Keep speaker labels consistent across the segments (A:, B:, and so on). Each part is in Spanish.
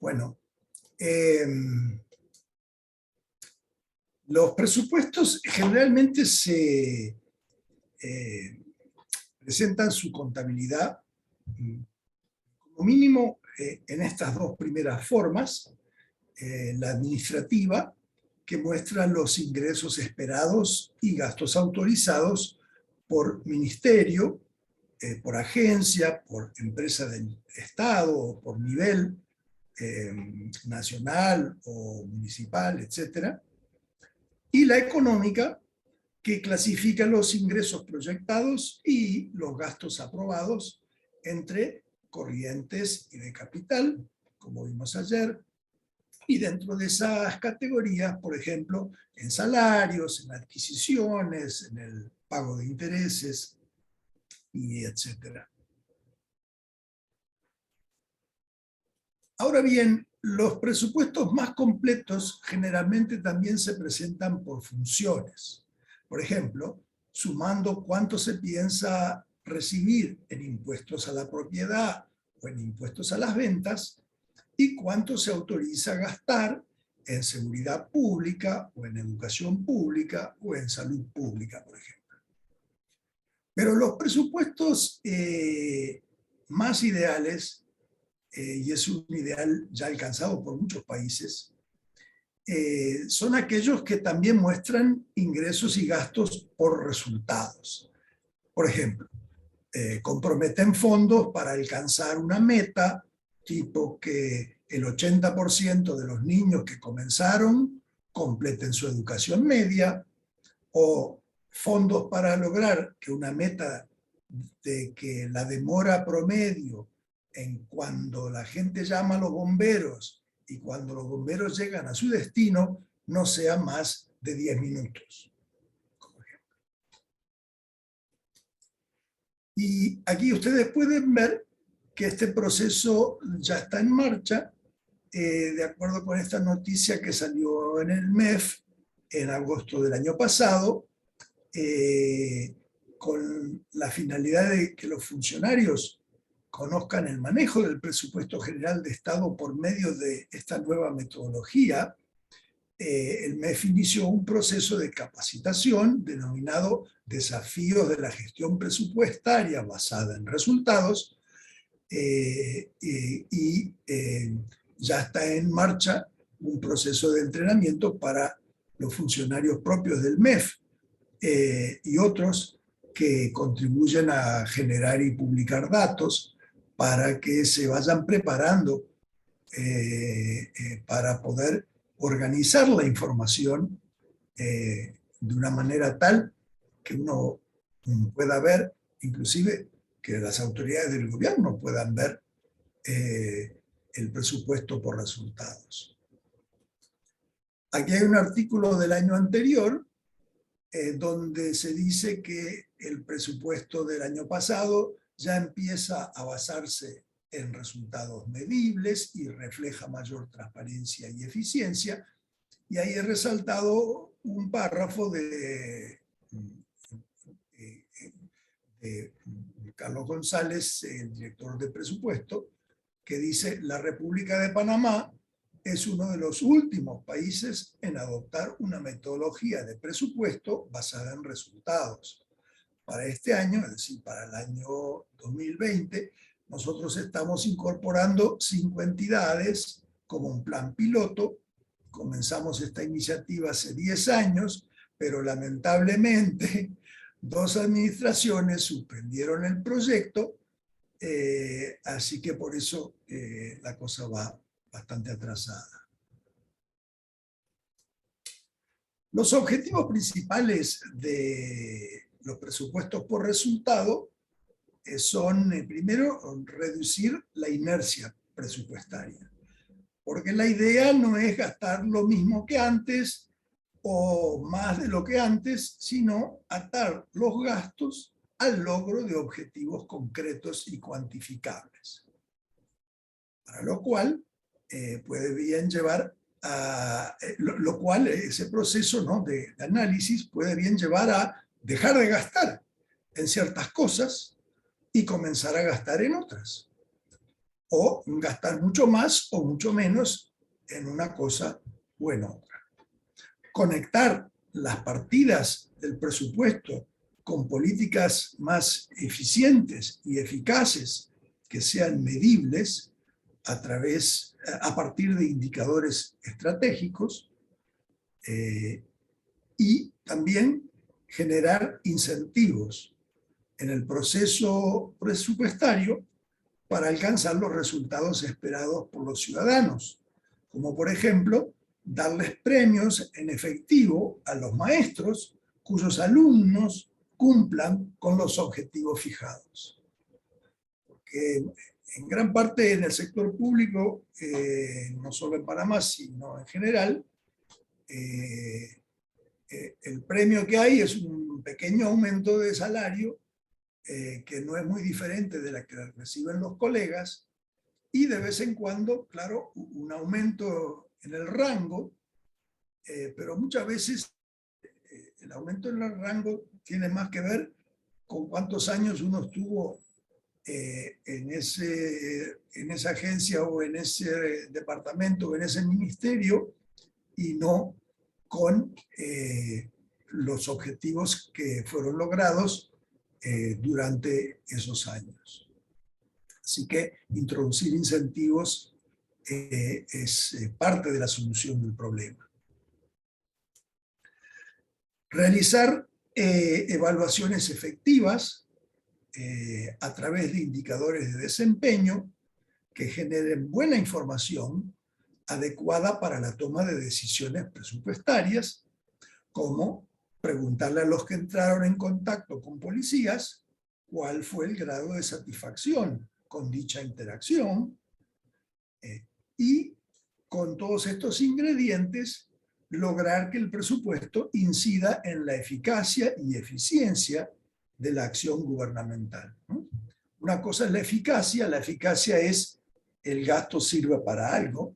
A: Bueno, los presupuestos generalmente se presentan su contabilidad como mínimo en estas dos primeras formas, la administrativa, que muestra los ingresos esperados y gastos autorizados por ministerio, por agencia, por empresa del Estado, o por nivel nacional o municipal, etc. Y la económica, que clasifica los ingresos proyectados y los gastos aprobados entre corrientes y de capital, como vimos ayer, y dentro de esas categorías, por ejemplo, en salarios, en adquisiciones, en el pago de intereses, y etcétera. Ahora bien, los presupuestos más completos generalmente también se presentan por funciones. Por ejemplo, sumando cuánto se piensa recibir en impuestos a la propiedad o en impuestos a las ventas y cuánto se autoriza gastar en seguridad pública o en educación pública o en salud pública, por ejemplo. Pero los presupuestos más ideales, y es un ideal ya alcanzado por muchos países, son aquellos que también muestran ingresos y gastos por resultados. Por ejemplo, comprometen fondos para alcanzar una meta, tipo que el 80% de los niños que comenzaron completen su educación media, o fondos para lograr que una meta de que la demora promedio en cuando la gente llama a los bomberos y cuando los bomberos llegan a su destino no sea más de 10 minutos. Y aquí ustedes pueden ver que este proceso ya está en marcha, de acuerdo con esta noticia que salió en el MEF en agosto del año pasado, con la finalidad de que los funcionarios conozcan el manejo del presupuesto general de Estado por medio de esta nueva metodología. El MEF inició un proceso de capacitación denominado Desafíos de la Gestión Presupuestaria basada en resultados, y ya está en marcha un proceso de entrenamiento para los funcionarios propios del MEF y otros que contribuyen a generar y publicar datos para que se vayan preparando para poder organizar la información de una manera tal que uno pueda ver, inclusive que las autoridades del gobierno puedan ver el presupuesto por resultados. Aquí hay un artículo del año anterior donde se dice que el presupuesto del año pasado ya empieza a basarse en resultados medibles y refleja mayor transparencia y eficiencia. Y ahí he resaltado un párrafo de Carlos González, el director de presupuesto, que dice: la República de Panamá es uno de los últimos países en adoptar una metodología de presupuesto basada en resultados. Para este año, es decir, para el año 2020, nosotros estamos incorporando 5 entidades como un plan piloto. Comenzamos esta iniciativa hace 10 años, pero lamentablemente 2 administraciones suspendieron el proyecto, así que por eso la cosa va bastante atrasada. Los objetivos principales de los presupuestos por resultado son, primero, reducir la inercia presupuestaria, porque la idea no es gastar lo mismo que antes o más de lo que antes, sino atar los gastos al logro de objetivos concretos y cuantificables. Para lo cual puede bien llevar a, lo cual ese proceso, ¿no?, de análisis puede bien llevar a dejar de gastar en ciertas cosas y comenzar a gastar en otras. o gastar mucho más o mucho menos en una cosa o en otra. Conectar las partidas del presupuesto con políticas más eficientes y eficaces que sean medibles a partir de indicadores estratégicos, y también generar incentivos en el proceso presupuestario para alcanzar los resultados esperados por los ciudadanos, como por ejemplo darles premios en efectivo a los maestros cuyos alumnos cumplan con los objetivos fijados. Porque en gran parte en el sector público, no solo en Panamá, sino en general, el premio que hay es un pequeño aumento de salario que no es muy diferente de la que reciben los colegas, y de vez en cuando, claro, un aumento en el rango, pero muchas veces el aumento en el rango tiene más que ver con cuántos años uno estuvo en esa agencia o en ese departamento o en ese ministerio, y no con los objetivos que fueron logrados durante esos años. Así que introducir incentivos es parte de la solución del problema. Realizar evaluaciones efectivas a través de indicadores de desempeño que generen buena información adecuada para la toma de decisiones presupuestarias, como preguntarle a los que entraron en contacto con policías cuál fue el grado de satisfacción con dicha interacción, y con todos estos ingredientes lograr que el presupuesto incida en la eficacia y eficiencia de la acción gubernamental, ¿no? Una cosa es la eficacia es el gasto sirve para algo,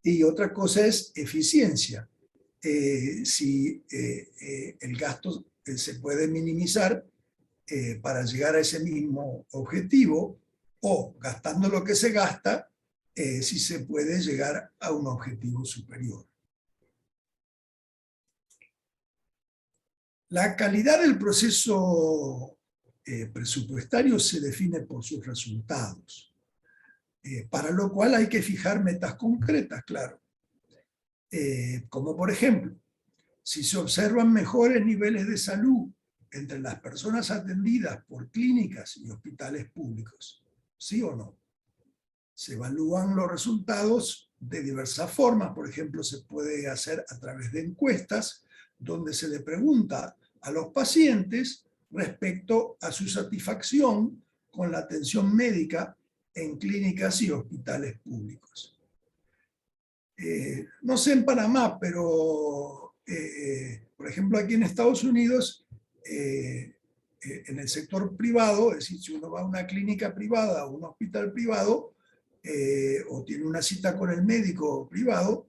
A: y otra cosa es eficiencia. Si el gasto se puede minimizar para llegar a ese mismo objetivo, o gastando lo que se gasta, si se puede llegar a un objetivo superior. La calidad del proceso presupuestario se define por sus resultados, para lo cual hay que fijar metas concretas, claro. Como por ejemplo, si se observan mejores niveles de salud entre las personas atendidas por clínicas y hospitales públicos, ¿sí o no? Se evalúan los resultados de diversas formas. Por ejemplo, se puede hacer a través de encuestas, donde se le pregunta a los pacientes respecto a su satisfacción con la atención médica en clínicas y hospitales públicos. No sé en Panamá, pero por ejemplo aquí en Estados Unidos, en el sector privado, es decir, si uno va a una clínica privada o un hospital privado, o tiene una cita con el médico privado,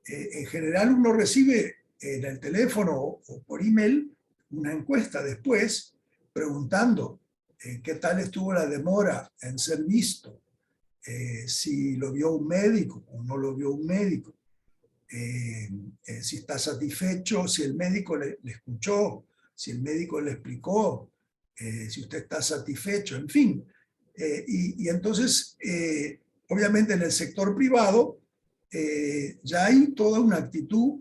A: en general uno recibe en el teléfono o por email una encuesta después preguntando qué tal estuvo la demora en ser visto, si lo vio un médico o no lo vio un médico, si está satisfecho, si el médico le escuchó, si el médico le explicó, si usted está satisfecho, en fin. Y entonces, obviamente en el sector privado ya hay toda una actitud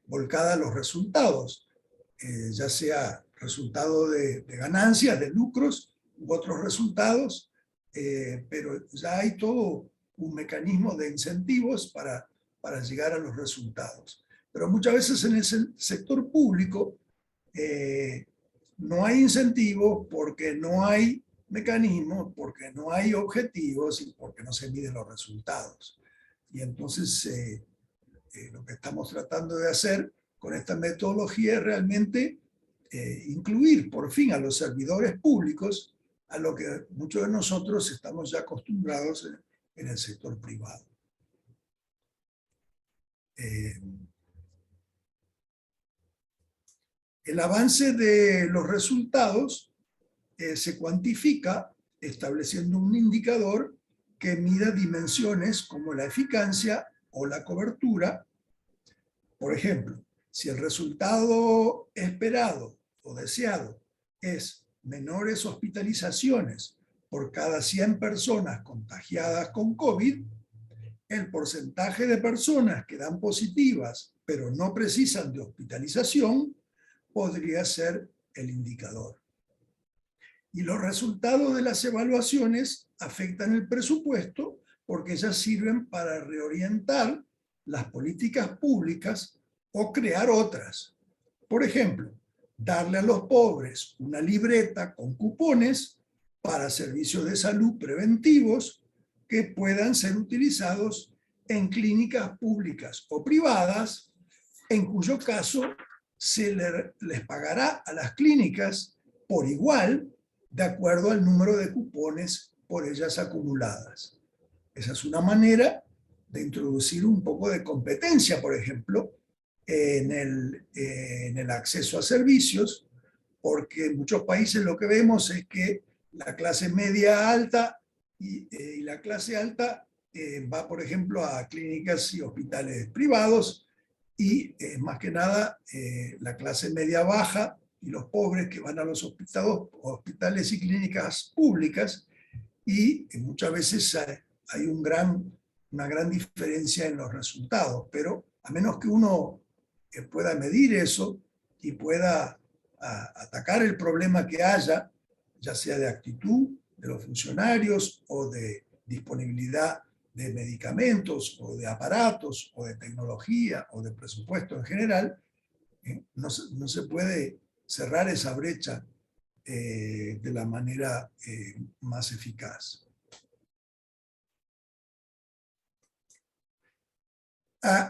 A: volcada a los resultados, ya sea resultado de ganancias, de lucros u otros resultados, pero ya hay todo un mecanismo de incentivos para llegar a los resultados. Pero muchas veces en el sector público no hay incentivos porque no hay mecanismos, porque no hay objetivos y porque no se miden los resultados. Y entonces lo que estamos tratando de hacer con esta metodología es realmente incluir por fin a los servidores públicos a lo que muchos de nosotros estamos ya acostumbrados en el sector privado. El avance de los resultados se cuantifica estableciendo un indicador que mida dimensiones como la eficacia o la cobertura. Por ejemplo, si el resultado esperado o deseado es menores hospitalizaciones por cada 100 personas contagiadas con COVID, el porcentaje de personas que dan positivas pero no precisan de hospitalización podría ser el indicador. Y los resultados de las evaluaciones afectan el presupuesto porque ellas sirven para reorientar las políticas públicas o crear otras. Por ejemplo, darle a los pobres una libreta con cupones para servicios de salud preventivos que puedan ser utilizados en clínicas públicas o privadas, en cuyo caso se les pagará a las clínicas por igual de acuerdo al número de cupones por ellas acumuladas. Esa es una manera de introducir un poco de competencia, por ejemplo, en el acceso a servicios, porque en muchos países lo que vemos es que la clase media alta y la clase alta va, por ejemplo, a clínicas y hospitales privados, y más que nada la clase media baja y los pobres que van a los hospitales y clínicas públicas, y muchas veces hay una gran diferencia en los resultados, pero a menos que uno pueda medir eso y pueda atacar el problema que haya, ya sea de actitud de los funcionarios o de disponibilidad de medicamentos o de aparatos o de tecnología o de presupuesto en general, no se puede cerrar esa brecha de la manera más eficaz.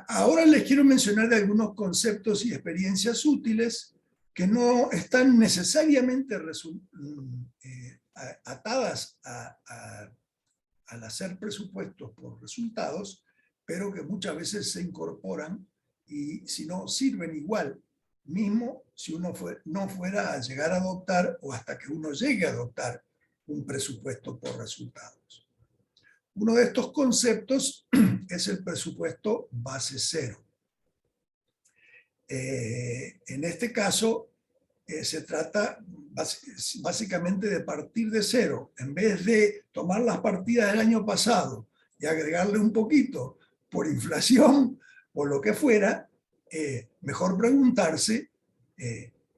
A: Ahora les quiero mencionar de algunos conceptos y experiencias útiles que no están necesariamente atadas al hacer presupuestos por resultados, pero que muchas veces se incorporan y si no sirven igual, mismo si uno no fuera a llegar a adoptar o hasta que uno llegue a adoptar un presupuesto por resultados. Uno de estos conceptos es el presupuesto base cero. En este caso, se trata básicamente de partir de cero. En vez de tomar las partidas del año pasado y agregarle un poquito por inflación o lo que fuera, mejor preguntarse,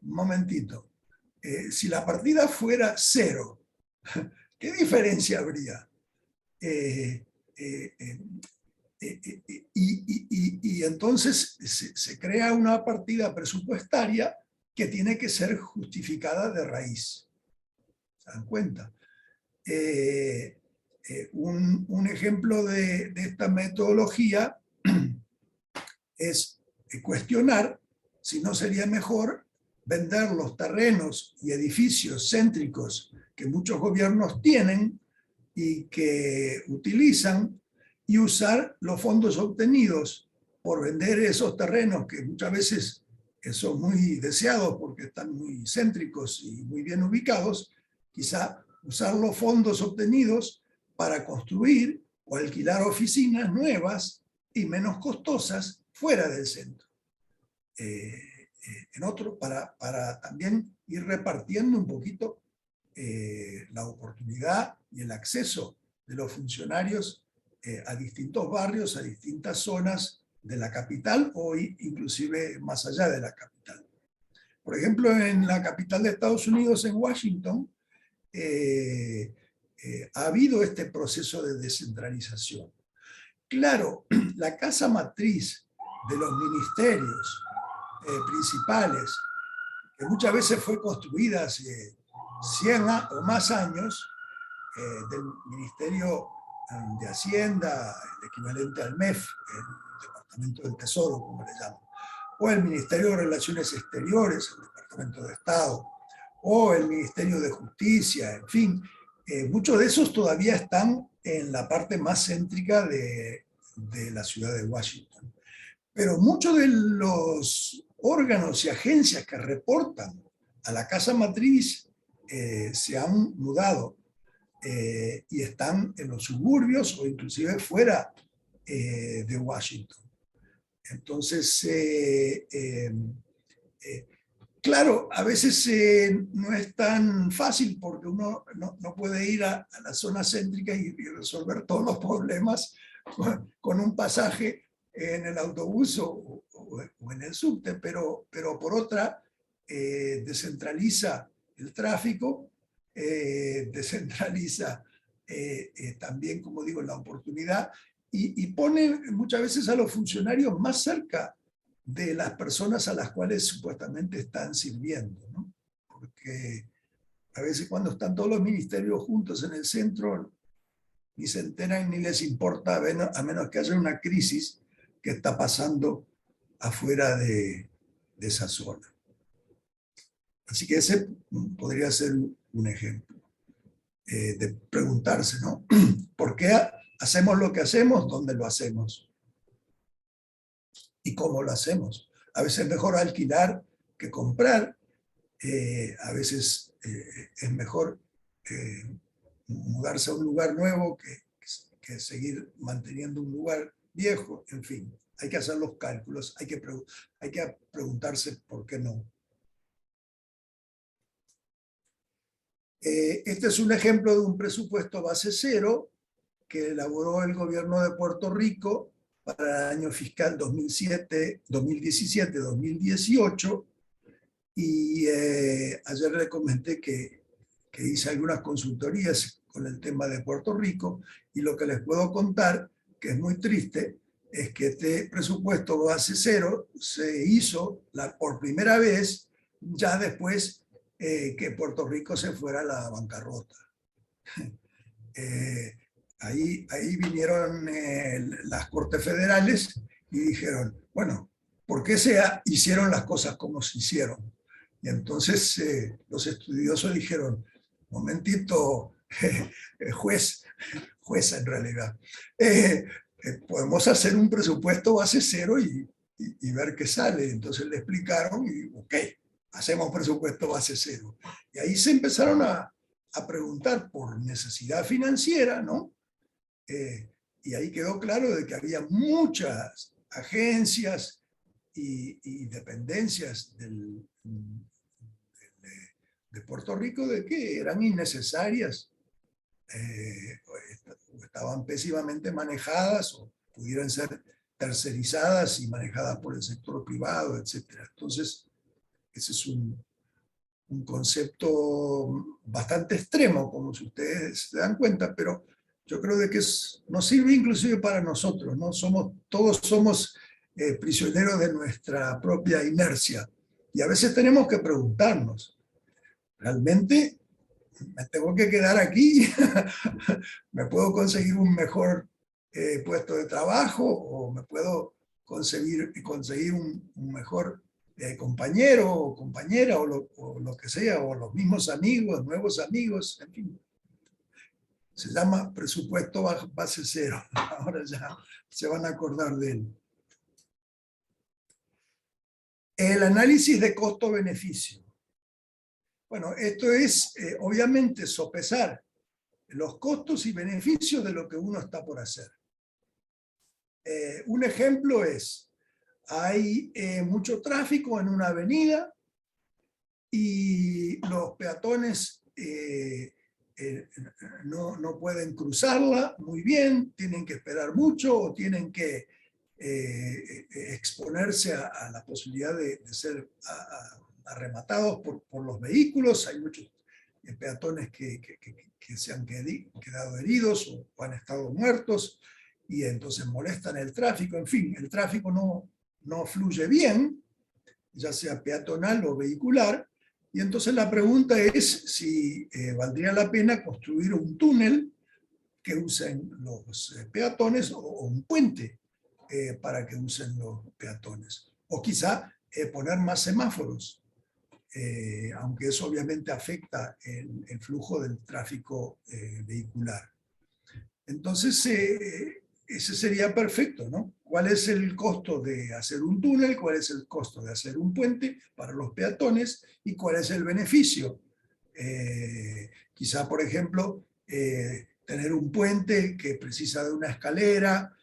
A: un momentito, si la partida fuera cero, ¿qué diferencia habría? Y entonces se crea una partida presupuestaria que tiene que ser justificada de raíz. ¿Se dan cuenta? Un ejemplo de esta metodología es cuestionar si no sería mejor vender los terrenos y edificios céntricos que muchos gobiernos tienen y que utilizan, y usar los fondos obtenidos por vender esos terrenos que muchas veces son muy deseados porque están muy céntricos y muy bien ubicados, quizá usar los fondos obtenidos para construir o alquilar oficinas nuevas y menos costosas fuera del centro. En otro, para también ir repartiendo un poquito la oportunidad y el acceso de los funcionarios a distintos barrios, a distintas zonas de la capital o inclusive más allá de la capital. Por ejemplo, en la capital de Estados Unidos, en Washington, ha habido este proceso de descentralización. Claro, la casa matriz de los ministerios principales, que muchas veces fue construida hace 100 o más años, del Ministerio de Hacienda, el equivalente al MEF, el Departamento del Tesoro, como le llaman, o el Ministerio de Relaciones Exteriores, el Departamento de Estado, o el Ministerio de Justicia, en fin, muchos de esos todavía están en la parte más céntrica de la ciudad de Washington. Pero muchos de los órganos y agencias que reportan a la casa matriz se han mudado y están en los suburbios o inclusive fuera de Washington. Entonces, claro, a veces no es tan fácil porque uno no puede ir a la zona céntrica y resolver todos los problemas con un pasaje en el autobús o en el subte, pero por otra, descentraliza el tráfico, descentraliza también, como digo, la oportunidad y pone muchas veces a los funcionarios más cerca de las personas a las cuales supuestamente están sirviendo, ¿no? Porque a veces cuando están todos los ministerios juntos en el centro, ni se enteran ni les importa, a menos que haya una crisis que está pasando afuera de esa zona. Así que ese podría ser un ejemplo de preguntarse, ¿no? ¿Por qué hacemos lo que hacemos? ¿Dónde lo hacemos? ¿Y cómo lo hacemos? A veces es mejor alquilar que comprar. A veces es mejor mudarse a un lugar nuevo que seguir manteniendo un lugar viejo. En fin, hay que hacer los cálculos, hay que preguntarse por qué no. Este es un ejemplo de un presupuesto base cero que elaboró el gobierno de Puerto Rico para el año fiscal 2017-2018. Y ayer le comenté que hice algunas consultorías con el tema de Puerto Rico y lo que les puedo contar, que es muy triste, es que este presupuesto base cero se hizo por primera vez ya después que Puerto Rico se fuera a la bancarrota. Ahí vinieron las Cortes Federales y dijeron, bueno, ¿por qué se hicieron las cosas como se hicieron? Y entonces los estudiosos dijeron, momentito, jueza en realidad, podemos hacer un presupuesto base cero y ver qué sale. Entonces le explicaron y, ok, hacemos presupuesto base cero. Y ahí se empezaron a preguntar por necesidad financiera, ¿no? Y ahí quedó claro de que había muchas agencias y dependencias de Puerto Rico de que eran innecesarias, o estaban pésimamente manejadas o pudieran ser tercerizadas y manejadas por el sector privado, etc. Entonces, ese es un concepto bastante extremo, como si ustedes se dan cuenta, pero yo creo de que nos sirve inclusive para nosotros, ¿no? Todos somos prisioneros de nuestra propia inercia. Y a veces tenemos que preguntarnos, ¿realmente me tengo que quedar aquí? ¿Me puedo conseguir un mejor puesto de trabajo? ¿O me puedo conseguir un mejor compañero o compañera o lo que sea? O los mismos amigos, nuevos amigos, en fin. Se llama presupuesto base cero. Ahora ya se van a acordar de él. El análisis de costo-beneficio. Bueno, esto es obviamente sopesar los costos y beneficios de lo que uno está por hacer. Un ejemplo es, hay mucho tráfico en una avenida y los peatones no pueden cruzarla muy bien, tienen que esperar mucho o tienen que exponerse a la posibilidad de ser arrematados por los vehículos. Hay muchos peatones que se han quedado heridos o han estado muertos y entonces molestan el tráfico. En fin, el tráfico no fluye bien, ya sea peatonal o vehicular. Y entonces la pregunta es si valdría la pena construir un túnel que usen los peatones o un puente para que usen los peatones. O quizá poner más semáforos, aunque eso obviamente afecta el flujo del tráfico vehicular. Entonces, ese sería perfecto, ¿no? ¿Cuál es el costo de hacer un túnel? ¿Cuál es el costo de hacer un puente para los peatones? ¿Y cuál es el beneficio? Quizá, por ejemplo, tener un puente que precisa de una escalera,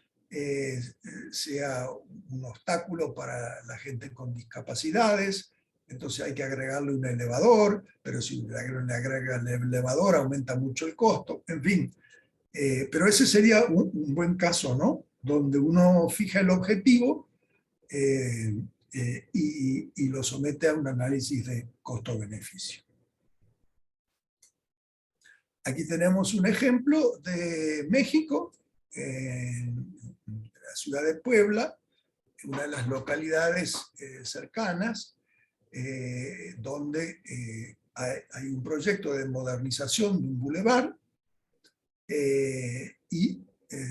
A: sea un obstáculo para la gente con discapacidades, entonces hay que agregarle un elevador, pero si le agrega el elevador aumenta mucho el costo, en fin. Pero ese sería un buen caso, ¿no? Donde uno fija el objetivo y lo somete a un análisis de costo-beneficio. Aquí tenemos un ejemplo de México, en la ciudad de Puebla, una de las localidades cercanas, donde hay un proyecto de modernización de un bulevar y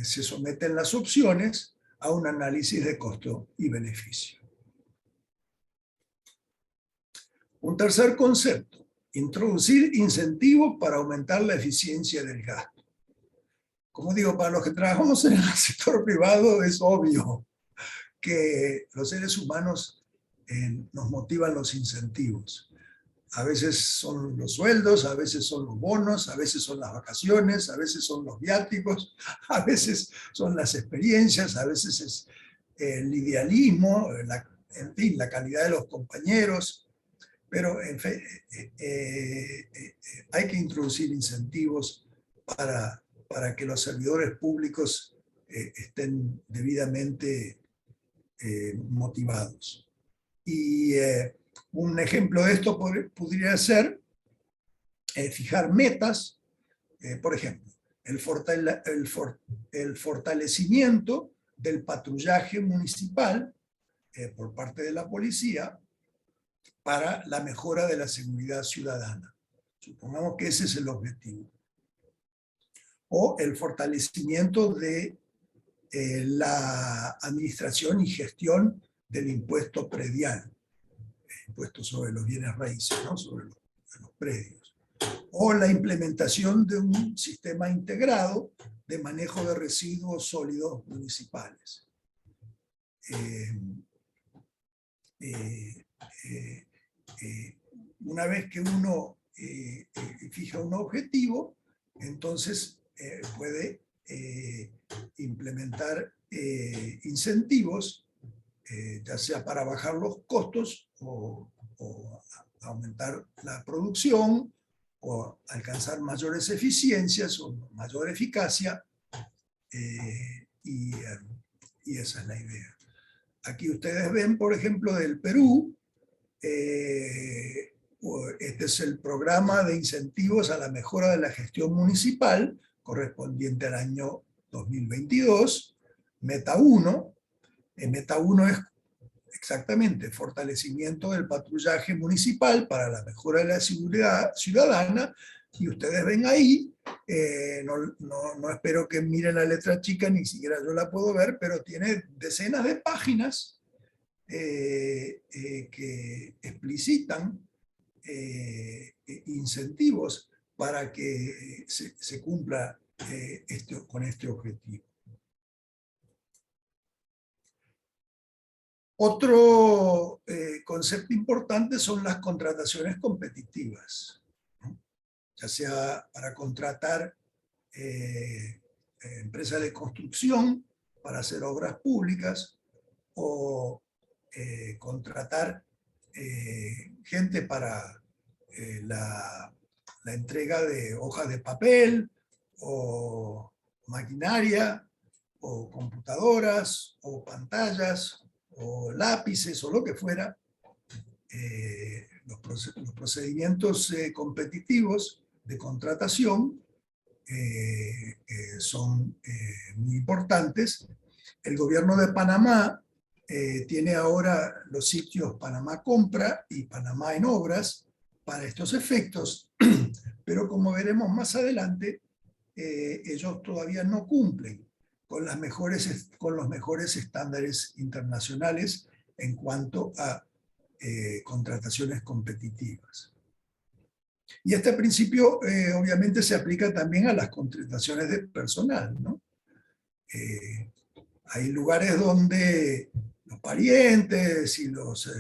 A: se someten las opciones a un análisis de costo y beneficio. Un tercer concepto, introducir incentivos para aumentar la eficiencia del gasto. Como digo, para los que trabajamos en el sector privado es obvio que los seres humanos nos motivan los incentivos. A veces son los sueldos, a veces son los bonos, a veces son las vacaciones, a veces son los viáticos, a veces son las experiencias, a veces es el idealismo, en fin, la calidad de los compañeros. Pero en fin, hay que introducir incentivos para que los servidores públicos estén debidamente motivados. Y un ejemplo de esto podría ser fijar metas, por ejemplo, el fortalecimiento del patrullaje municipal por parte de la policía para la mejora de la seguridad ciudadana. Supongamos que ese es el objetivo. O el fortalecimiento de la administración y gestión del impuesto predial, el impuesto sobre los bienes raíces, ¿no? Sobre los predios. O la implementación de un sistema integrado de manejo de residuos sólidos municipales. Una vez que uno fija un objetivo, entonces puede implementar incentivos, ya sea para bajar los costos o aumentar la producción o alcanzar mayores eficiencias o mayor eficacia, y esa es la idea. Aquí ustedes ven, por ejemplo, del Perú, este es el programa de incentivos a la mejora de la gestión municipal correspondiente al año 2022, Meta 1. Meta 1 es exactamente fortalecimiento del patrullaje municipal para la mejora de la seguridad ciudadana, y ustedes ven ahí, no espero que miren la letra chica, ni siquiera yo la puedo ver, pero tiene decenas de páginas que explicitan incentivos para que se cumpla con este objetivo. Otro concepto importante son las contrataciones competitivas, ¿no? Ya sea para contratar empresas de construcción para hacer obras públicas, o contratar gente para la entrega de hojas de papel, o maquinaria, o computadoras, o pantallas, o lápices, o lo que fuera. Los procedimientos competitivos de contratación son muy importantes. El gobierno de Panamá tiene ahora los sitios Panamá Compra y Panamá en Obras para estos efectos, pero como veremos más adelante, ellos todavía no cumplen con los mejores estándares internacionales en cuanto a contrataciones competitivas. Y este principio obviamente se aplica también a las contrataciones de personal, ¿no? Hay lugares donde los parientes y los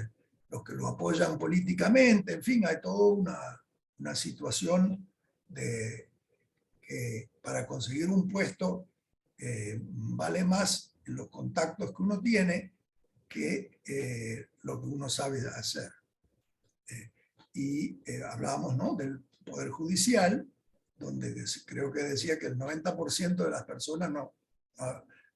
A: que lo apoyan políticamente, en fin, hay toda una situación que para conseguir un puesto vale más los contactos que uno tiene que lo que uno sabe hacer. Hablábamos, ¿no?, del Poder Judicial, donde creo que decía que el 90% de las personas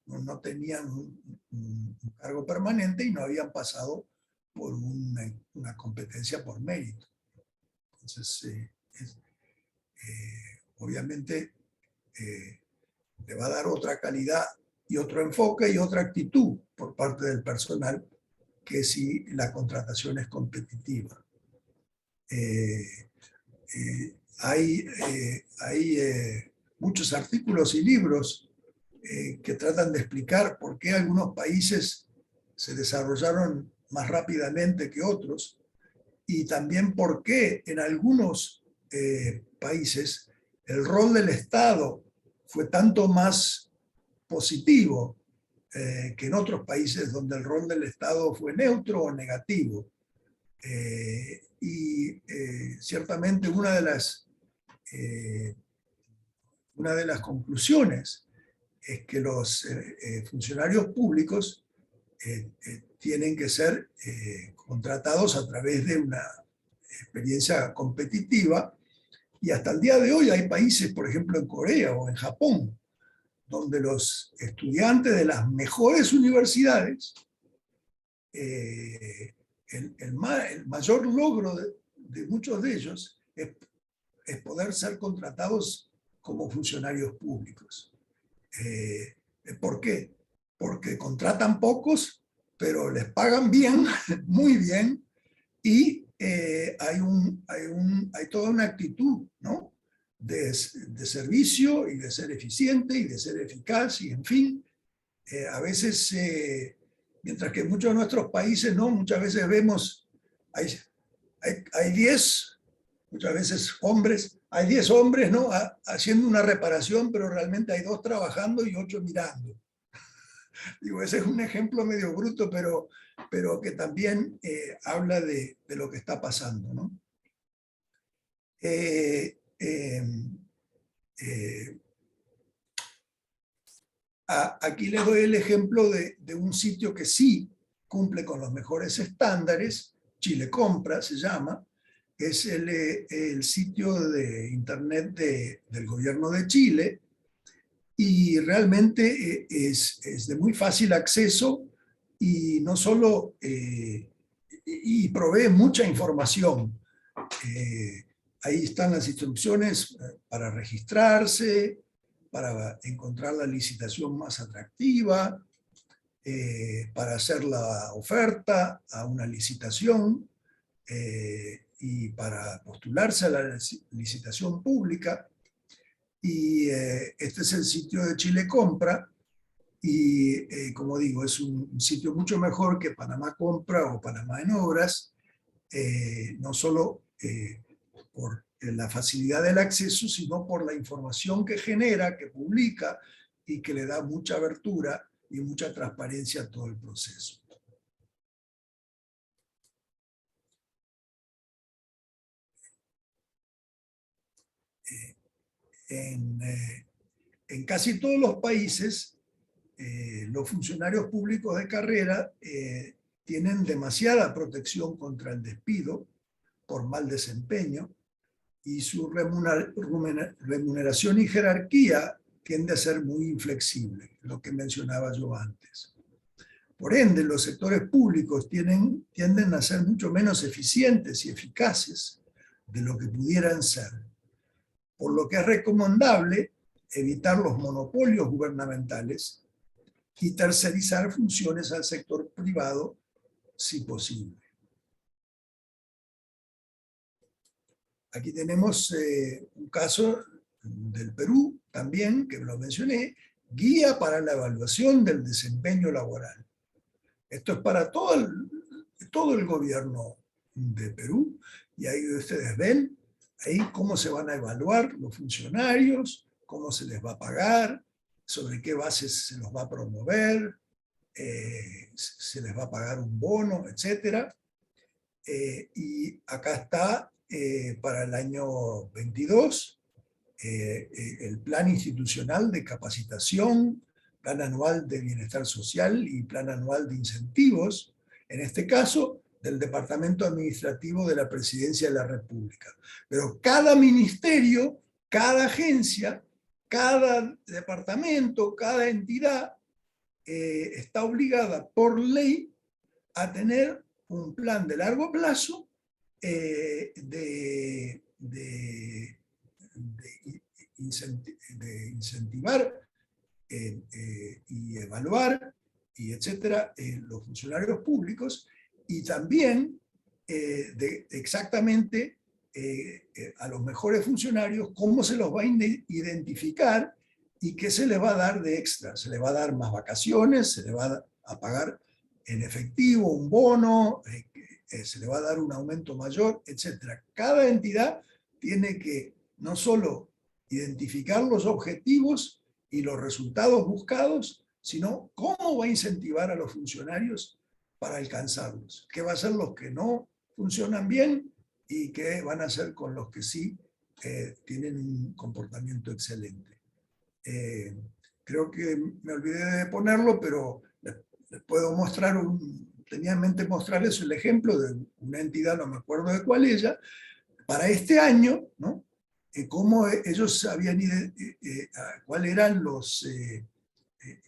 A: no tenían un cargo permanente y no habían pasado por una competencia por mérito. Entonces, obviamente, le va a dar otra calidad y otro enfoque y otra actitud por parte del personal que si la contratación es competitiva. Hay muchos artículos y libros que tratan de explicar por qué algunos países se desarrollaron más rápidamente que otros y también por qué en algunos países el rol del Estado fue tanto más positivo que en otros países donde el rol del Estado fue neutro o negativo. Ciertamente una de las conclusiones es que los funcionarios públicos tienen que ser contratados a través de una experiencia competitiva, y hasta el día de hoy hay países, por ejemplo en Corea o en Japón, donde los estudiantes de las mejores universidades, el mayor logro de muchos de ellos es poder ser contratados como funcionarios públicos. ¿Por qué? Porque contratan pocos, pero les pagan bien, muy bien, y hay toda una actitud, ¿no?, de servicio y de ser eficiente y de ser eficaz, y en fin, a veces, mientras que en muchos de nuestros países, ¿no?, muchas veces vemos, hay 10, muchas veces hombres, hay 10 hombres, ¿no?, haciendo una reparación, pero realmente hay 2 trabajando y 8 mirando. Digo, ese es un ejemplo medio bruto, pero que también habla de lo que está pasando, ¿no? Aquí les doy el ejemplo de un sitio que sí cumple con los mejores estándares. Chile Compra se llama. Es el sitio de internet del gobierno de Chile, y realmente es de muy fácil acceso, y no solo y provee mucha información. Ahí están las instrucciones para registrarse, para encontrar la licitación más atractiva, para hacer la oferta a una licitación, y para postularse a la licitación pública. Y este es el sitio de Chile Compra, y como digo, es un sitio mucho mejor que Panamá Compra o Panamá en Obras, no solo por la facilidad del acceso, sino por la información que genera, que publica, y que le da mucha abertura y mucha transparencia a todo el proceso. En casi todos los países, los funcionarios públicos de carrera tienen demasiada protección contra el despido por mal desempeño, y su remuneración y jerarquía tiende a ser muy inflexible, lo que mencionaba yo antes. Por ende, los sectores públicos tienden a ser mucho menos eficientes y eficaces de lo que pudieran ser, por lo que es recomendable evitar los monopolios gubernamentales y tercerizar funciones al sector privado si posible. Aquí tenemos un caso del Perú también, que lo mencioné, guía para la evaluación del desempeño laboral. Esto es para todo el gobierno de Perú, y ahí ustedes ven ahí cómo se van a evaluar los funcionarios, cómo se les va a pagar, sobre qué bases se los va a promover, se les va a pagar un bono, etc. Y acá está para el año 22, el plan institucional de capacitación, plan anual de bienestar social y plan anual de incentivos, en este caso del Departamento Administrativo de la Presidencia de la República. Pero cada ministerio, cada agencia, cada departamento, cada entidad está obligada por ley a tener un plan de largo plazo de incentivar y evaluar, y etcétera, los funcionarios públicos, y también exactamente a los mejores funcionarios cómo se los va a identificar y qué se les va a dar de extra. Se les va a dar más vacaciones, se les va a pagar en efectivo un bono, se le va a dar un aumento mayor, etcétera. Cada entidad tiene que no solo identificar los objetivos y los resultados buscados, sino cómo va a incentivar a los funcionarios para alcanzarlos. ¿Qué va a hacer los que no funcionan bien y qué van a hacer con los que sí tienen un comportamiento excelente? Creo que me olvidé de ponerlo, pero les puedo mostrar tenía en mente mostrarles el ejemplo de una entidad, no me acuerdo de cuál ella, para este año, ¿no? Cómo ellos sabían cuál eran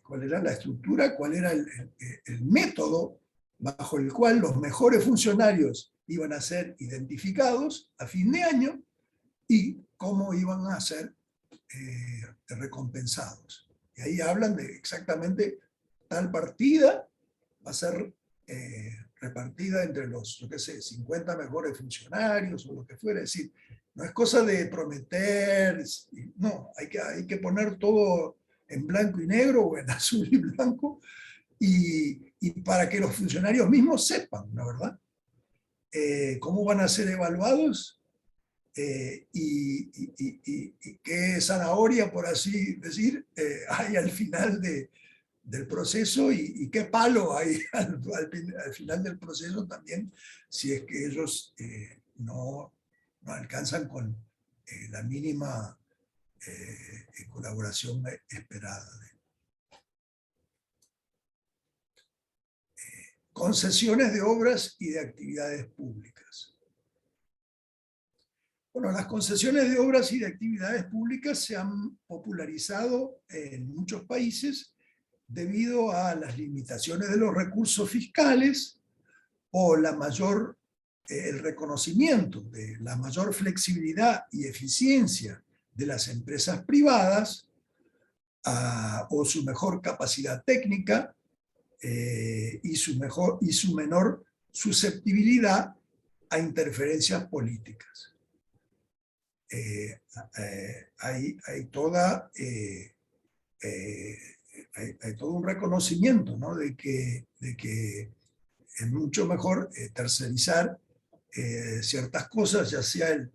A: cuál era la estructura, cuál era el método bajo el cual los mejores funcionarios iban a ser identificados a fin de año y cómo iban a ser recompensados. Y ahí hablan de exactamente tal partida va a ser repartida entre los, yo qué sé, 50 mejores funcionarios o lo que fuera. Es decir, no es cosa de prometer, no, hay que poner todo en blanco y negro o en azul y blanco y para que los funcionarios mismos sepan, ¿no, verdad? Cómo van a ser evaluados y qué zanahoria, por así decir, hay al final del proceso y qué palo hay al final del proceso también, si es que ellos no alcanzan con la mínima colaboración esperada. Concesiones de obras y de actividades públicas. Bueno, las concesiones de obras y de actividades públicas se han popularizado en muchos países debido a las limitaciones de los recursos fiscales o el reconocimiento de la mayor flexibilidad y eficiencia de las empresas privadas o su mejor capacidad técnica y su menor susceptibilidad a interferencias políticas. Hay todo un reconocimiento, ¿no? de que es mucho mejor tercerizar ciertas cosas, ya sea el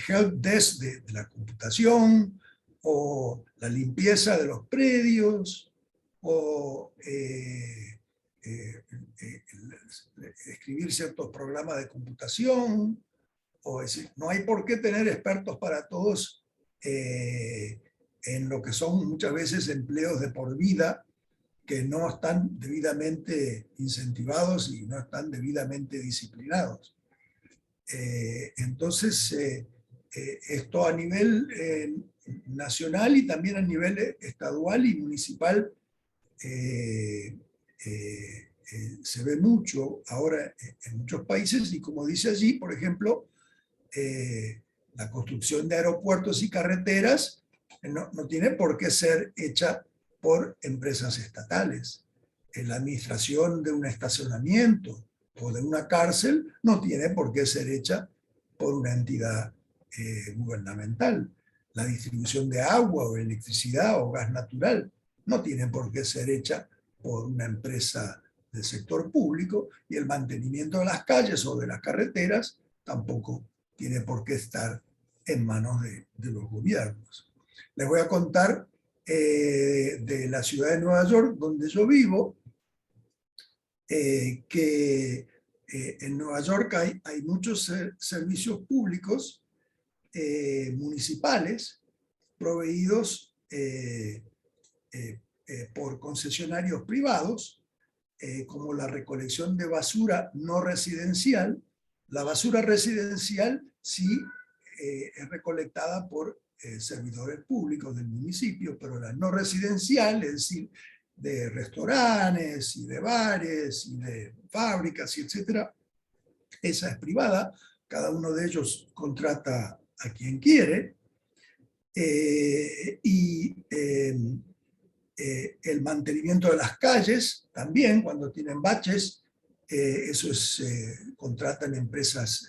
A: help desk de la computación, o la limpieza de los predios, o escribir ciertos programas de computación, o decir, no hay por qué tener expertos para todos en lo que son muchas veces empleos de por vida que no están debidamente incentivados y no están debidamente disciplinados. Entonces, esto a nivel nacional y también a nivel estadual y municipal se ve mucho ahora en muchos países, y como dice allí, por ejemplo, la construcción de aeropuertos y carreteras no tiene por qué ser hecha por empresas estatales. La administración de un estacionamiento o de una cárcel no tiene por qué ser hecha por una entidad gubernamental. La distribución de agua o electricidad o gas natural no tiene por qué ser hecha por una empresa del sector público, y el mantenimiento de las calles o de las carreteras tampoco tiene por qué estar en manos de los gobiernos. Les voy a contar de la ciudad de Nueva York, donde yo vivo, que en Nueva York hay muchos servicios públicos municipales proveídos por concesionarios privados, como la recolección de basura no residencial. La basura residencial sí es recolectada por servidores públicos del municipio, pero la no residencial, es decir, de restaurantes y de bares y de fábricas y etcétera, esa es privada. Cada uno de ellos contrata a quien quiere. El mantenimiento de las calles también, cuando tienen baches, eso es, contratan empresas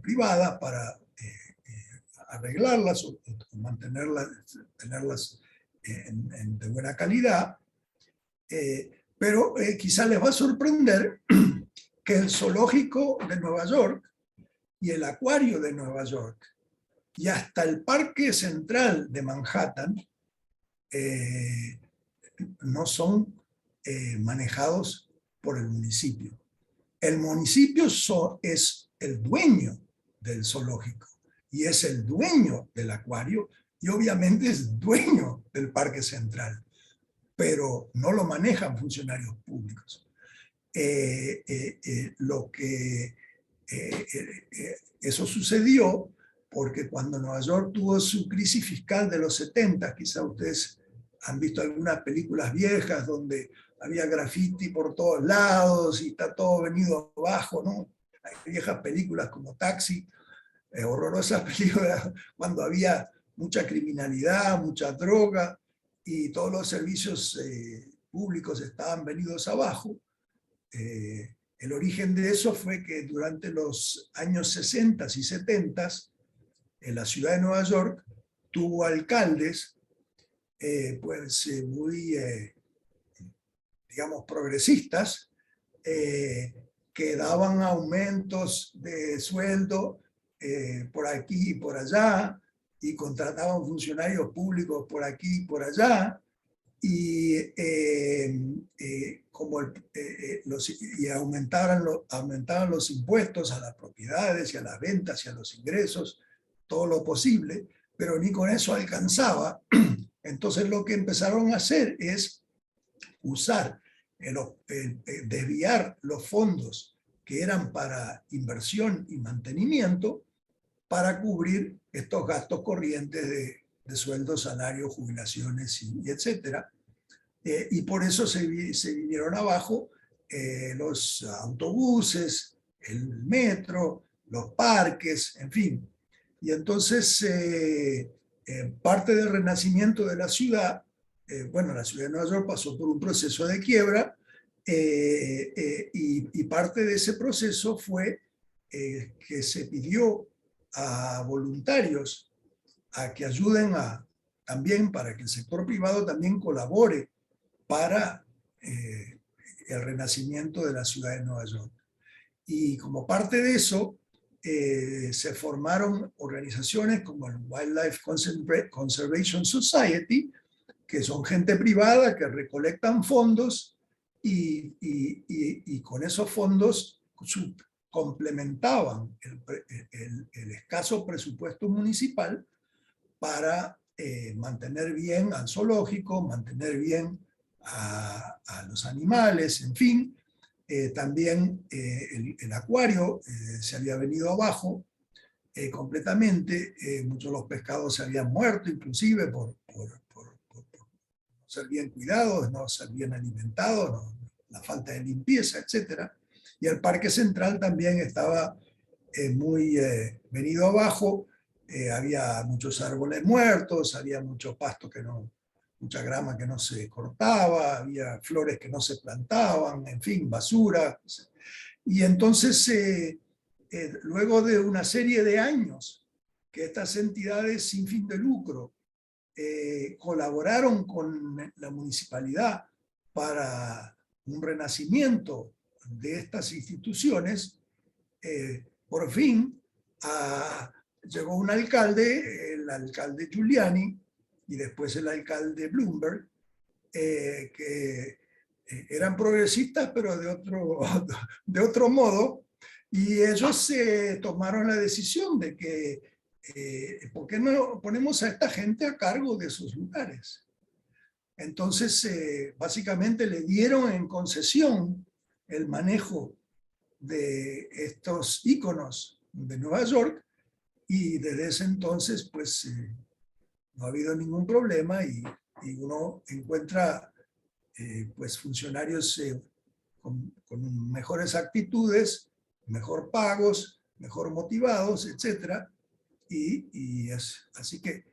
A: privadas para arreglarlas o mantenerlas, tenerlas de buena calidad. Pero quizá les va a sorprender que el zoológico de Nueva York y el acuario de Nueva York y hasta el Parque Central de Manhattan no son manejados por el municipio. El municipio es el dueño del zoológico y es el dueño del acuario y obviamente es dueño del Parque Central, pero no lo manejan funcionarios públicos. Eso sucedió porque cuando Nueva York tuvo su crisis fiscal de los 70, quizá ustedes han visto algunas películas viejas donde había graffiti por todos lados y está todo venido abajo, ¿no? Hay viejas películas como Taxi, horrorosas películas cuando había mucha criminalidad, mucha droga y todos los servicios públicos estaban venidos abajo. El origen de eso fue que durante los años 60 y 70 en la ciudad de Nueva York tuvo alcaldes muy, digamos, progresistas, que daban aumentos de sueldo por aquí y por allá, y contrataban funcionarios públicos por aquí y por allá, y, y aumentaban los impuestos a las propiedades y a las ventas y a los ingresos, todo lo posible, pero ni con eso alcanzaba. Entonces lo que empezaron a hacer es usar, desviar los fondos que eran para inversión y mantenimiento para cubrir estos gastos corrientes de sueldos, salarios, jubilaciones y etcétera. Y por eso se vinieron abajo los autobuses, el metro, los parques, en fin. Y entonces parte del renacimiento de la ciudad, bueno, la ciudad de Nueva York pasó por un proceso de quiebra y parte de ese proceso fue que se pidió a voluntarios a que ayuden también para que el sector privado también colabore para el renacimiento de la ciudad de Nueva York. Y como parte de eso, se formaron organizaciones como el Wildlife Conservation Society, que son gente privada que recolectan fondos y con esos fondos complementaban el escaso presupuesto municipal para mantener bien al zoológico, mantener bien a los animales, en fin. También el acuario se había venido abajo completamente, muchos de los pescados se habían muerto inclusive por no ser bien cuidados, no ser bien alimentados, la falta de limpieza, etc. Y el Parque Central también estaba muy venido abajo, había muchos árboles muertos, había mucho pasto mucha grama que no se cortaba, había flores que no se plantaban, en fin, basura. Y entonces, luego de una serie de años que estas entidades sin fin de lucro colaboraron con la municipalidad para un renacimiento de estas instituciones, por fin llegó un alcalde, el alcalde Giuliani, y después el alcalde Bloomberg, que eran progresistas, pero de otro modo, y ellos tomaron la decisión de que ¿por qué no ponemos a esta gente a cargo de esos lugares? Entonces, básicamente le dieron en concesión el manejo de estos íconos de Nueva York, y desde ese entonces, pues, no ha habido ningún problema, y uno encuentra pues funcionarios con mejores actitudes, mejor pagos, mejor motivados, etcétera. Así que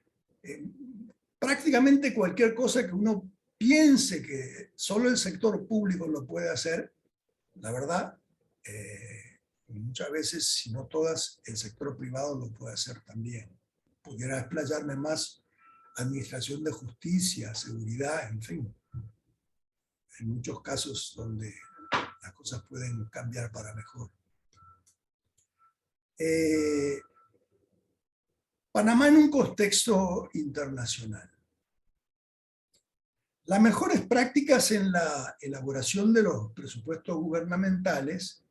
A: prácticamente cualquier cosa que uno piense que solo el sector público lo puede hacer, la verdad, muchas veces, si no todas, el sector privado lo puede hacer también. Pudiera explayarme más: administración de justicia, seguridad, en fin. En muchos casos donde las cosas pueden cambiar para mejor. Panamá en un contexto internacional. Las mejores prácticas en la elaboración de los presupuestos gubernamentales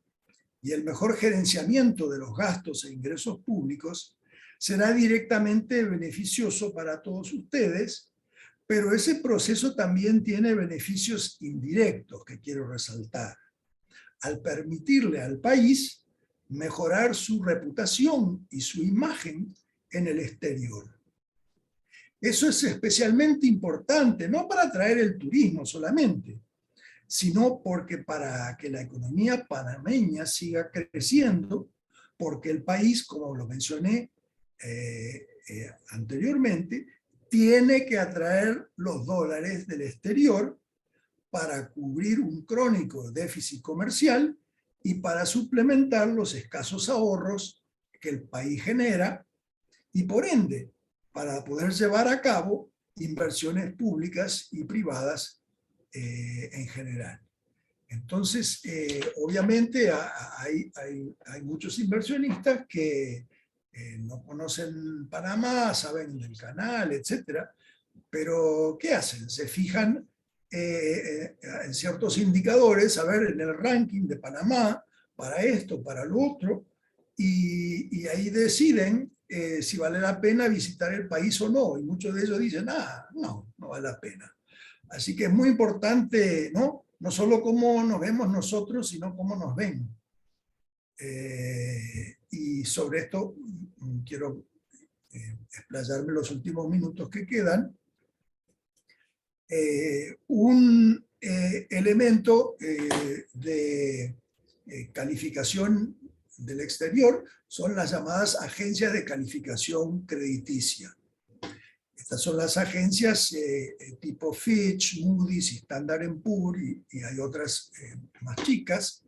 A: y el mejor gerenciamiento de los gastos e ingresos públicos será directamente beneficioso para todos ustedes, pero ese proceso también tiene beneficios indirectos que quiero resaltar, al permitirle al país mejorar su reputación y su imagen en el exterior. Eso es especialmente importante, no para atraer el turismo solamente, sino porque para que la economía panameña siga creciendo, porque el país, como lo mencioné anteriormente, tiene que atraer los dólares del exterior para cubrir un crónico déficit comercial y para suplementar los escasos ahorros que el país genera, y por ende, para poder llevar a cabo inversiones públicas y privadas en general. Entonces, obviamente hay muchos inversionistas que no conocen Panamá, saben del canal, etcétera, pero ¿qué hacen? Se fijan en ciertos indicadores, a ver, en el ranking de Panamá, para esto, para lo otro, y ahí deciden si vale la pena visitar el país o no, y muchos de ellos dicen, no vale la pena. Así que es muy importante, ¿no? No solo cómo nos vemos nosotros, sino cómo nos ven. Y sobre esto quiero explayarme los últimos minutos que quedan. Un elemento de calificación del exterior son las llamadas agencias de calificación crediticia. Estas son las agencias tipo Fitch, Moody's, Standard & Poor's, y hay otras más chicas,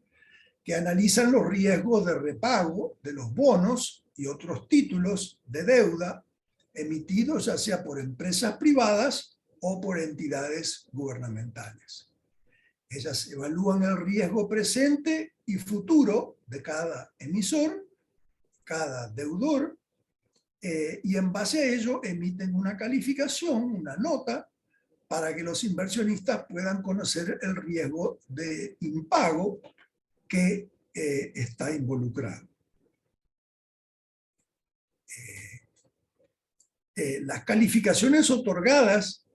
A: que analizan los riesgos de repago de los bonos y otros títulos de deuda emitidos ya sea por empresas privadas o por entidades gubernamentales. Ellas evalúan el riesgo presente y futuro de cada emisor, cada deudor, y en base a ello emiten una calificación, una nota, para que los inversionistas puedan conocer el riesgo de impago que está involucrado. Las calificaciones otorgadas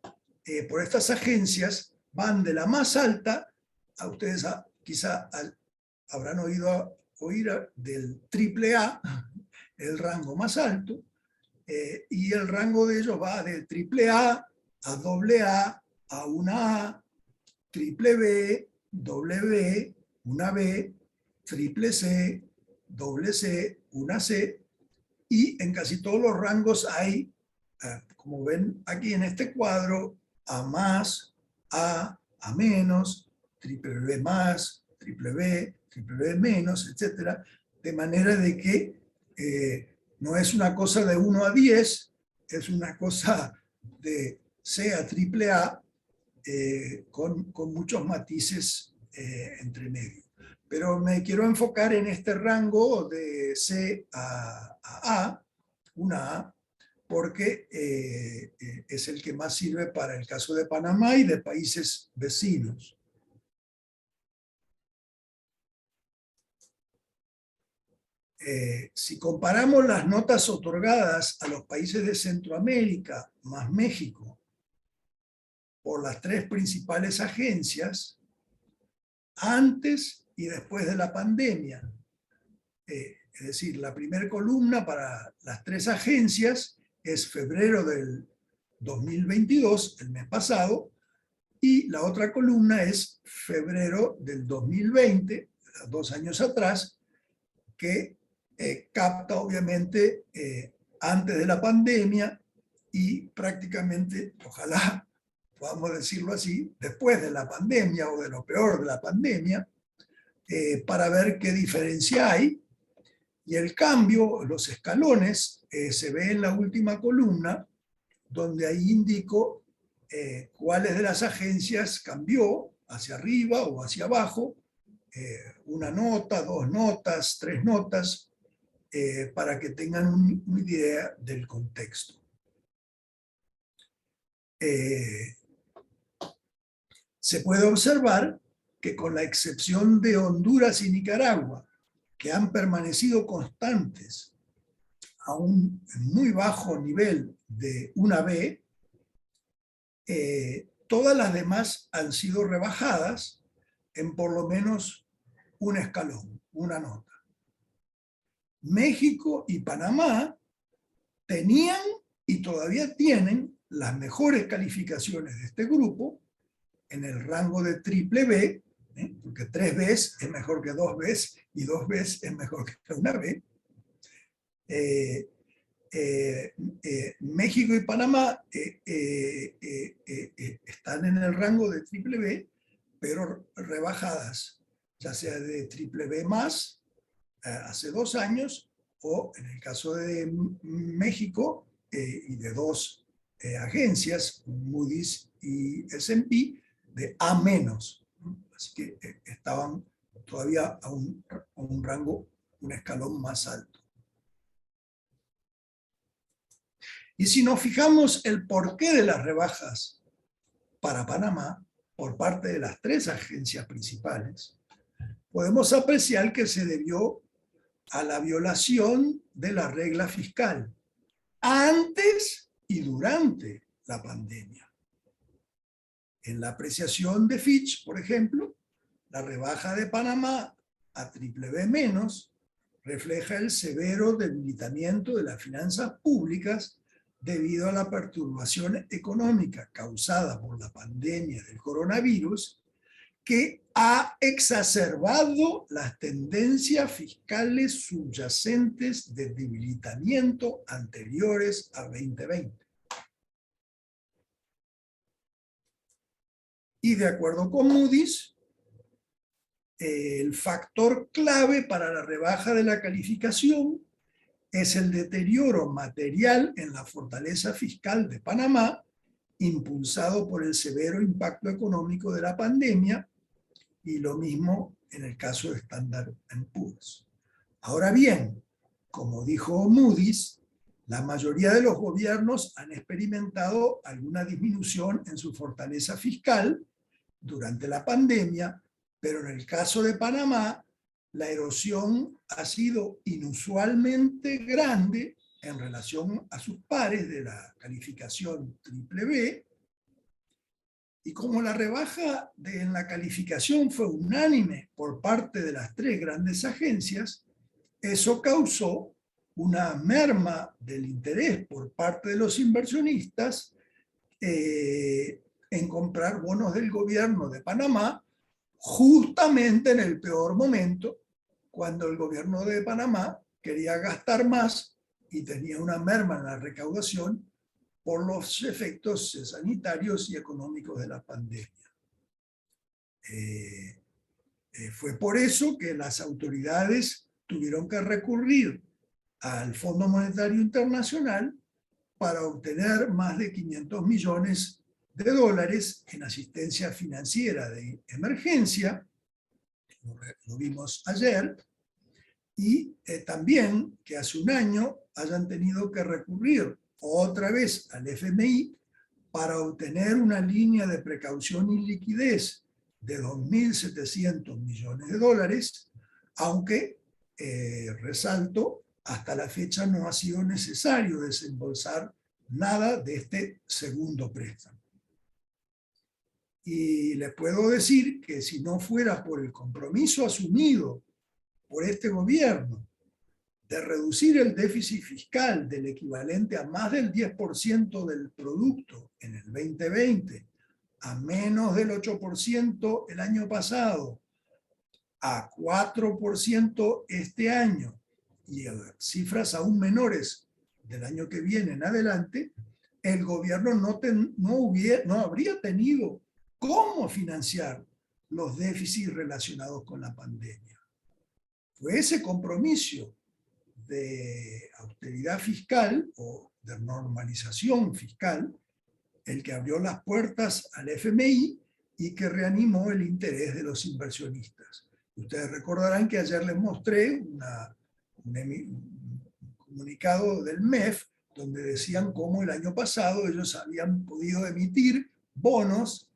A: por estas agencias van de la más alta, a ustedes quizá habrán oído del AAA, el rango más alto, y el rango de ellos va de AAA a AA, a una A, triple B, doble B, una B, triple C, doble C, una C, y en casi todos los rangos hay, como ven aquí en este cuadro, A más, A menos, triple B más, triple B menos, etc. De manera de que no es una cosa de 1 a 10, es una cosa de C a triple A, con muchos matices entre medio. Pero me quiero enfocar en este rango de C a A, una A, porque es el que más sirve para el caso de Panamá y de países vecinos. Si comparamos las notas otorgadas a los países de Centroamérica más México por las tres principales agencias, antes y después de la pandemia, es decir, la primera columna para las tres agencias es febrero del 2022, el mes pasado, y la otra columna es febrero del 2020, 2 años atrás, que capta obviamente antes de la pandemia y prácticamente, ojalá podamos decirlo así, después de la pandemia o de lo peor de la pandemia, para ver qué diferencia hay. Y el cambio, los escalones, se ve en la última columna, donde ahí indico cuáles de las agencias cambió hacia arriba o hacia abajo, una nota, 2 notas, 3 notas, para que tengan una idea del contexto. Se puede observar que con la excepción de Honduras y Nicaragua, que han permanecido constantes a un muy bajo nivel de una B, todas las demás han sido rebajadas en por lo menos un escalón, una nota. México y Panamá tenían y todavía tienen las mejores calificaciones de este grupo en el rango de triple B, porque 3 Bs es mejor que 2 Bs y 2 Bs es mejor que una B. México y Panamá están en el rango de triple B, pero rebajadas, ya sea de triple B más hace 2 años, o en el caso de México y de 2 agencias, Moody's y S&P, de A menos. Así que estaban todavía a un rango, un escalón más alto. Y si nos fijamos el porqué de las rebajas para Panamá por parte de las 3 agencias principales, podemos apreciar que se debió a la violación de la regla fiscal antes y durante la pandemia. En la apreciación de Fitch, por ejemplo, la rebaja de Panamá a triple B menos refleja el severo debilitamiento de las finanzas públicas debido a la perturbación económica causada por la pandemia del coronavirus, que ha exacerbado las tendencias fiscales subyacentes de debilitamiento anteriores a 2020. Y de acuerdo con Moody's, el factor clave para la rebaja de la calificación es el deterioro material en la fortaleza fiscal de Panamá, impulsado por el severo impacto económico de la pandemia, y lo mismo en el caso de Standard & Poor's. Ahora bien, como dijo Moody's, la mayoría de los gobiernos han experimentado alguna disminución en su fortaleza fiscal durante la pandemia, pero en el caso de Panamá, la erosión ha sido inusualmente grande en relación a sus pares de la calificación triple B, y como la rebaja en la calificación fue unánime por parte de las 3 grandes agencias, eso causó una merma del interés por parte de los inversionistas en comprar bonos del gobierno de Panamá, justamente en el peor momento, cuando el gobierno de Panamá quería gastar más y tenía una merma en la recaudación por los efectos sanitarios y económicos de la pandemia. Fue por eso que las autoridades tuvieron que recurrir al Fondo Monetario Internacional para obtener más de 500 millones de dólares en asistencia financiera de emergencia, lo vimos ayer, y también que hace un año hayan tenido que recurrir otra vez al FMI para obtener una línea de precaución y liquidez de 2.700 millones de dólares, aunque resalto, hasta la fecha no ha sido necesario desembolsar nada de este segundo préstamo. Y les puedo decir que si no fuera por el compromiso asumido por este gobierno de reducir el déficit fiscal del equivalente a más del 10% del producto en el 2020, a menos del 8% el año pasado, a 4% este año, y a cifras aún menores del año que viene en adelante, el gobierno no habría tenido cómo financiar los déficits relacionados con la pandemia. Fue ese compromiso de austeridad fiscal o de normalización fiscal el que abrió las puertas al FMI y que reanimó el interés de los inversionistas. Ustedes recordarán que ayer les mostré un comunicado del MEF donde decían cómo el año pasado ellos habían podido emitir bonos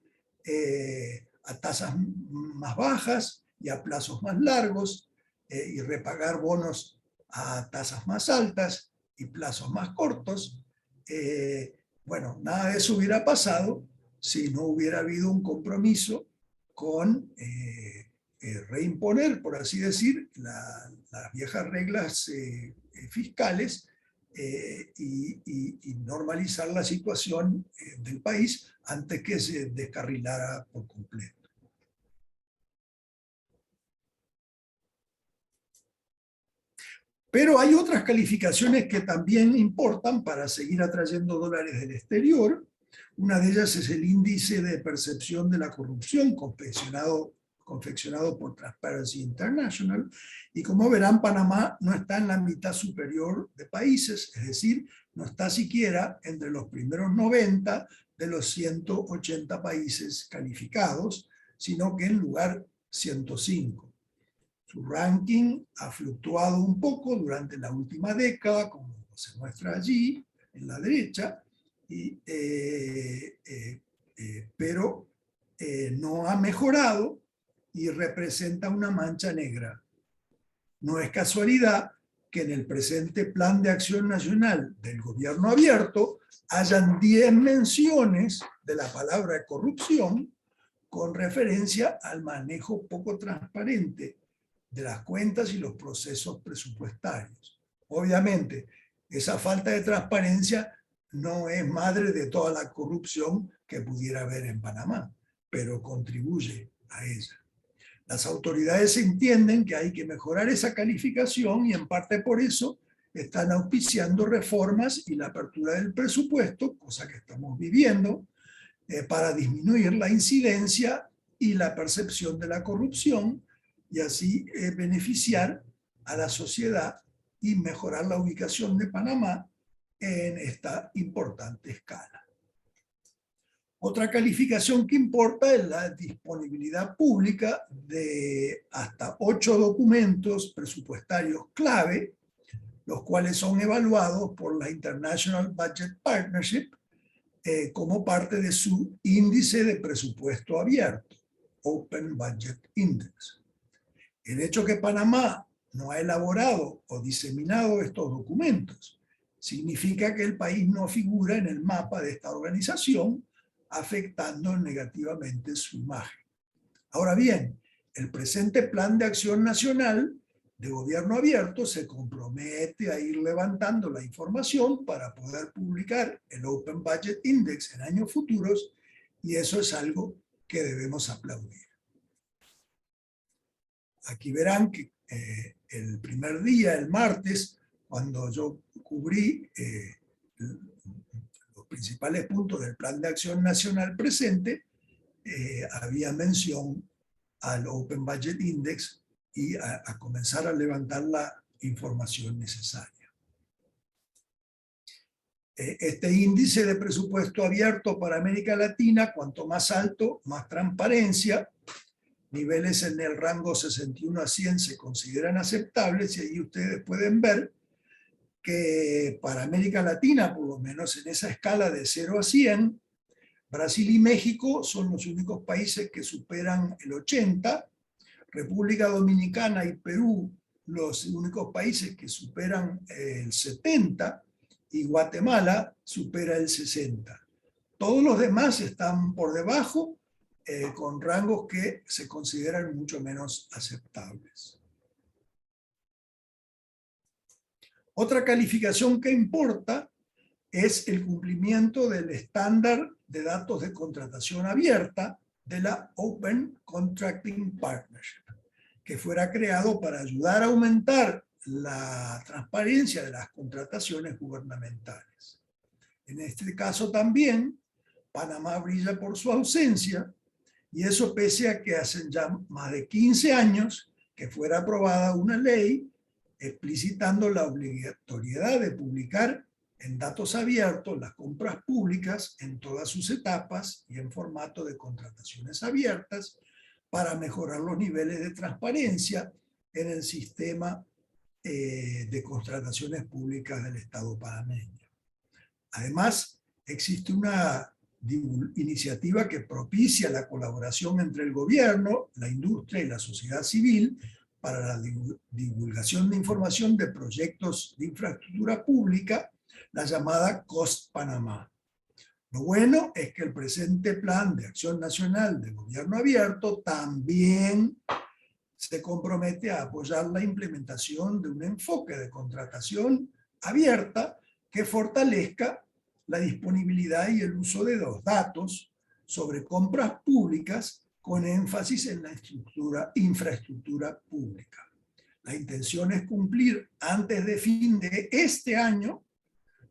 A: a tasas más bajas y a plazos más largos y repagar bonos a tasas más altas y plazos más cortos. Bueno, nada de eso hubiera pasado si no hubiera habido un compromiso con reimponer, por así decir, las viejas reglas fiscales y normalizar la situación del país antes que se descarrilara por completo. Pero hay otras calificaciones que también importan para seguir atrayendo dólares del exterior. Una de ellas es el índice de percepción de la corrupción confeccionado por Transparency International, y como verán, Panamá no está en la mitad superior de países, es decir, no está siquiera entre los primeros 90 de los 180 países calificados, sino que en lugar 105. Su ranking ha fluctuado un poco durante la última década, como se muestra allí, en la derecha, pero no ha mejorado y representa una mancha negra. No es casualidad que en el presente Plan de Acción Nacional del Gobierno Abierto hayan 10 menciones de la palabra corrupción con referencia al manejo poco transparente de las cuentas y los procesos presupuestarios. Obviamente, esa falta de transparencia no es madre de toda la corrupción que pudiera haber en Panamá, pero contribuye a ella. Las autoridades entienden que hay que mejorar esa calificación y en parte por eso están auspiciando reformas y la apertura del presupuesto, cosa que estamos viviendo, para disminuir la incidencia y la percepción de la corrupción y así beneficiar a la sociedad y mejorar la ubicación de Panamá en esta importante escala. Otra calificación que importa es la disponibilidad pública de hasta 8 documentos presupuestarios clave, los cuales son evaluados por la International Budget Partnership como parte de su índice de presupuesto abierto, Open Budget Index. El hecho que Panamá no ha elaborado o diseminado estos documentos significa que el país no figura en el mapa de esta organización, afectando negativamente su imagen. Ahora bien, el presente Plan de Acción Nacional de Gobierno Abierto se compromete a ir levantando la información para poder publicar el Open Budget Index en años futuros, y eso es algo que debemos aplaudir. Aquí verán que el primer día, el martes, cuando yo cubrí los principales puntos del Plan de Acción Nacional presente, había mención al Open Budget Index y a comenzar a levantar la información necesaria. Este índice de presupuesto abierto para América Latina, cuanto más alto, más transparencia. Niveles en el rango 61 a 100 se consideran aceptables y ahí ustedes pueden ver que para América Latina, por lo menos en esa escala de 0 a 100, Brasil y México son los únicos países que superan el 80, República Dominicana y Perú los únicos países que superan el 70, y Guatemala supera el 60. Todos los demás están por debajo, con rangos que se consideran mucho menos aceptables. Otra calificación que importa es el cumplimiento del estándar de datos de contratación abierta de la Open Contracting Partnership, que fuera creado para ayudar a aumentar la transparencia de las contrataciones gubernamentales. En este caso también, Panamá brilla por su ausencia, y eso pese a que hacen ya más de 15 años que fuera aprobada una ley explicitando la obligatoriedad de publicar en datos abiertos las compras públicas en todas sus etapas y en formato de contrataciones abiertas para mejorar los niveles de transparencia en el sistema de contrataciones públicas del Estado panameño. Además, existe una iniciativa que propicia la colaboración entre el gobierno, la industria y la sociedad civil para la divulgación de información de proyectos de infraestructura pública, la llamada COST Panamá. Lo bueno es que el presente Plan de Acción Nacional de Gobierno Abierto también se compromete a apoyar la implementación de un enfoque de contratación abierta que fortalezca la disponibilidad y el uso de los datos sobre compras públicas con énfasis en la infraestructura pública. La intención es cumplir antes de fin de este año,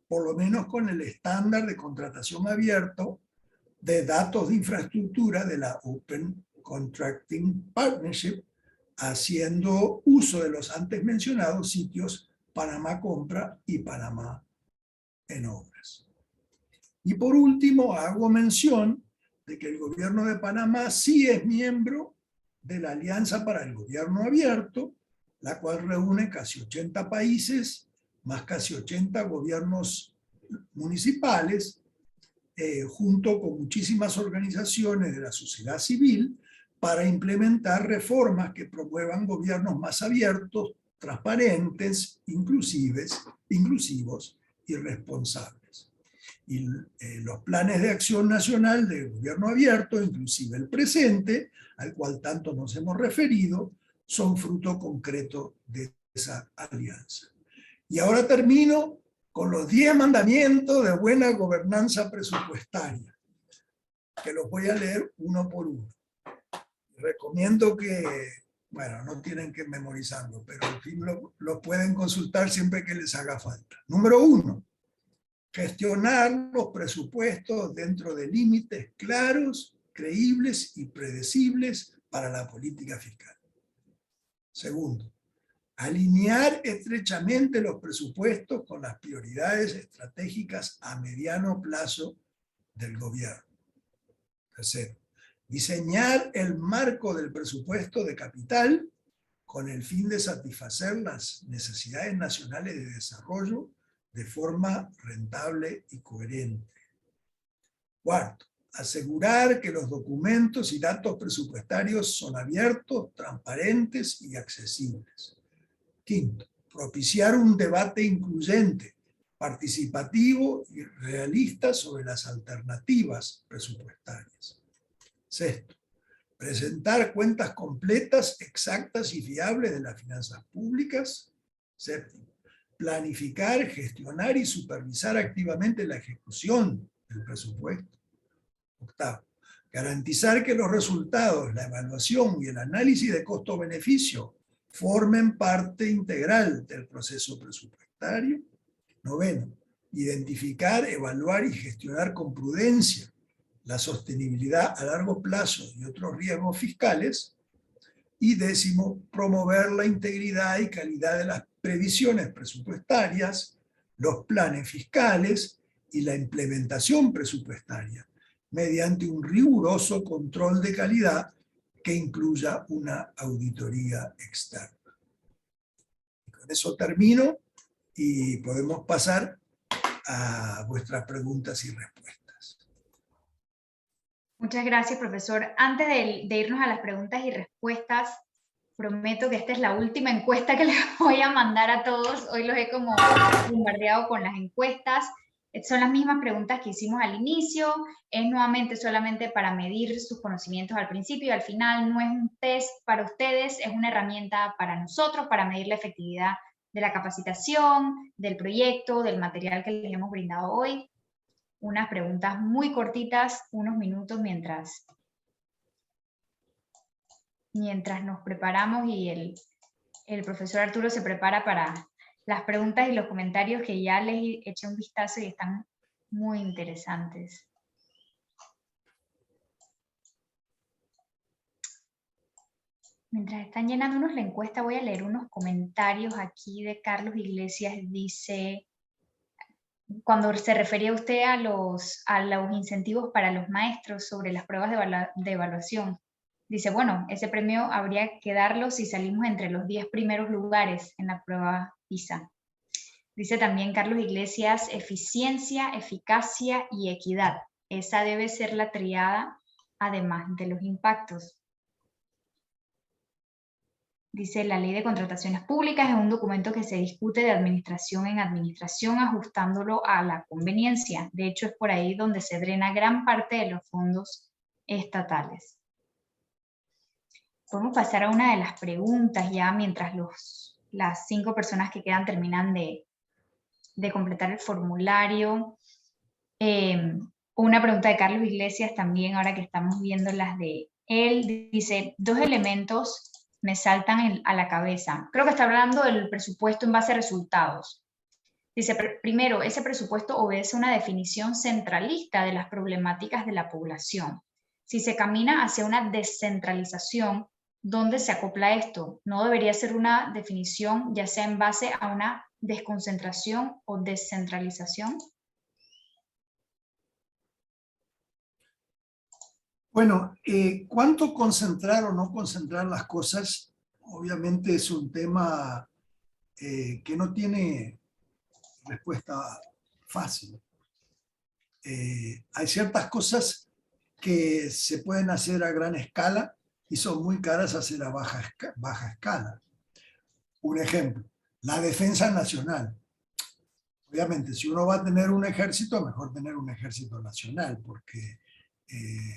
A: por lo menos con el estándar de contratación abierto de datos de infraestructura de la Open Contracting Partnership, haciendo uso de los antes mencionados sitios Panamá Compra y Panamá en Obras. Y por último, hago mención de que el gobierno de Panamá sí es miembro de la Alianza para el Gobierno Abierto, la cual reúne casi 80 países, más casi 80 gobiernos municipales, junto con muchísimas organizaciones de la sociedad civil, para implementar reformas que promuevan gobiernos más abiertos, transparentes, inclusivos y responsables. Y los planes de acción nacional del gobierno abierto, inclusive el presente, al cual tanto nos hemos referido, son fruto concreto de esa alianza. Y ahora termino con los 10 mandamientos de buena gobernanza presupuestaria, que los voy a leer uno por uno. Recomiendo que, bueno, no tienen que memorizarlo, pero en fin lo pueden consultar siempre que les haga falta. Número 1. Gestionar los presupuestos dentro de límites claros, creíbles y predecibles para la política fiscal. Segundo, alinear estrechamente los presupuestos con las prioridades estratégicas a mediano plazo del gobierno. Tercero, diseñar el marco del presupuesto de capital con el fin de satisfacer las necesidades nacionales de desarrollo de forma rentable y coherente. Cuarto, asegurar que los documentos y datos presupuestarios son abiertos, transparentes y accesibles. Quinto, propiciar un debate incluyente, participativo y realista sobre las alternativas presupuestarias. Sexto, presentar cuentas completas, exactas y fiables de las finanzas públicas. Séptimo, planificar, gestionar y supervisar activamente la ejecución del presupuesto. Octavo, garantizar que los resultados, la evaluación y el análisis de costo-beneficio formen parte integral del proceso presupuestario. Noveno, identificar, evaluar y gestionar con prudencia la sostenibilidad a largo plazo y otros riesgos fiscales. Y décimo, promover la integridad y calidad de las previsiones presupuestarias, los planes fiscales y la implementación presupuestaria, mediante un riguroso control de calidad que incluya una auditoría externa. Y con eso termino y podemos pasar a vuestras preguntas y respuestas.
B: Muchas gracias, profesor. Antes de irnos a las preguntas y respuestas, prometo que esta es la última encuesta que les voy a mandar a todos. Hoy los he como bombardeado con las encuestas. Son las mismas preguntas que hicimos al inicio. Es nuevamente solamente para medir sus conocimientos al principio y al final. No es un test para ustedes, es una herramienta para nosotros, para medir la efectividad de la capacitación, del proyecto, del material que les hemos brindado hoy. Unas preguntas muy cortitas, unos minutos mientras nos preparamos y el profesor Arturo se prepara para las preguntas y los comentarios que ya les eché un vistazo y están muy interesantes. Mientras están llenándonos la encuesta, voy a leer unos comentarios aquí de Carlos Iglesias. Dice, cuando se refería usted a los incentivos para los maestros sobre las pruebas de evaluación, dice, bueno, ese premio habría que darlo si salimos entre los 10 primeros lugares en la prueba PISA. Dice también Carlos Iglesias, eficiencia, eficacia y equidad. Esa debe ser la triada, además de los impactos. Dice, la ley de contrataciones públicas es un documento que se discute de administración en administración, ajustándolo a la conveniencia. De hecho, es por ahí donde se drena gran parte de los fondos estatales. Podemos pasar a una de las preguntas ya mientras las 5 personas que quedan terminan de completar el formulario. Una pregunta de Carlos Iglesias también, ahora que estamos viendo las de él. Dice, 2 elementos me saltan a la cabeza. Creo que está hablando del presupuesto en base a resultados. Dice, primero, ese presupuesto obedece a una definición centralista de las problemáticas de la población. Si se camina hacia una descentralización, ¿dónde se acopla esto? ¿No debería ser una definición ya sea en base a una desconcentración o descentralización?
A: Bueno, ¿cuánto concentrar o no concentrar las cosas? Obviamente es un tema que no tiene respuesta fácil. Hay ciertas cosas que se pueden hacer a gran escala y son muy caras hacer a baja escala. Un ejemplo, la defensa nacional. Obviamente, si uno va a tener un ejército, mejor tener un ejército nacional, porque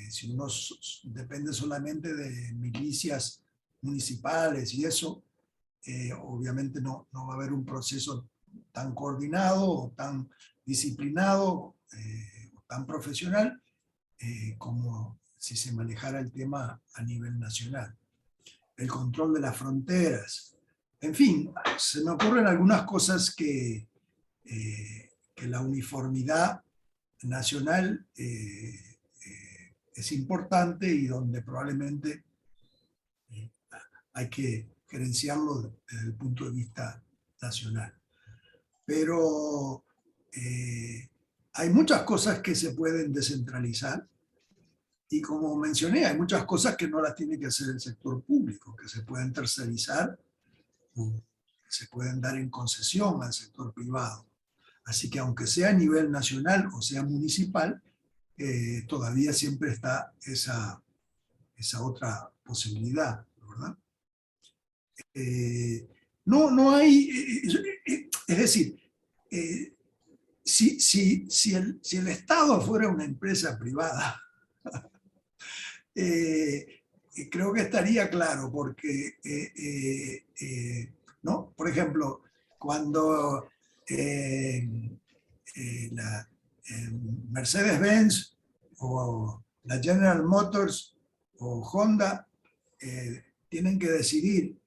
A: si uno depende solamente de milicias municipales y eso, obviamente no va a haber un proceso tan coordinado o tan disciplinado o tan profesional como si se manejara el tema a nivel nacional. El control de las fronteras. En fin, se me ocurren algunas cosas que la uniformidad nacional es importante y donde probablemente hay que gerenciarlo desde el punto de vista nacional. Pero hay muchas cosas que se pueden descentralizar y como mencioné, hay muchas cosas que no las tiene que hacer el sector público, que se pueden tercerizar o se pueden dar en concesión al sector privado. Así que aunque sea a nivel nacional o sea municipal, todavía siempre está esa otra posibilidad, ¿verdad? No hay, es decir, si el Estado fuera una empresa privada, creo que estaría claro, porque, ¿no? Por ejemplo, cuando la Mercedes-Benz o la General Motors o Honda tienen que decidir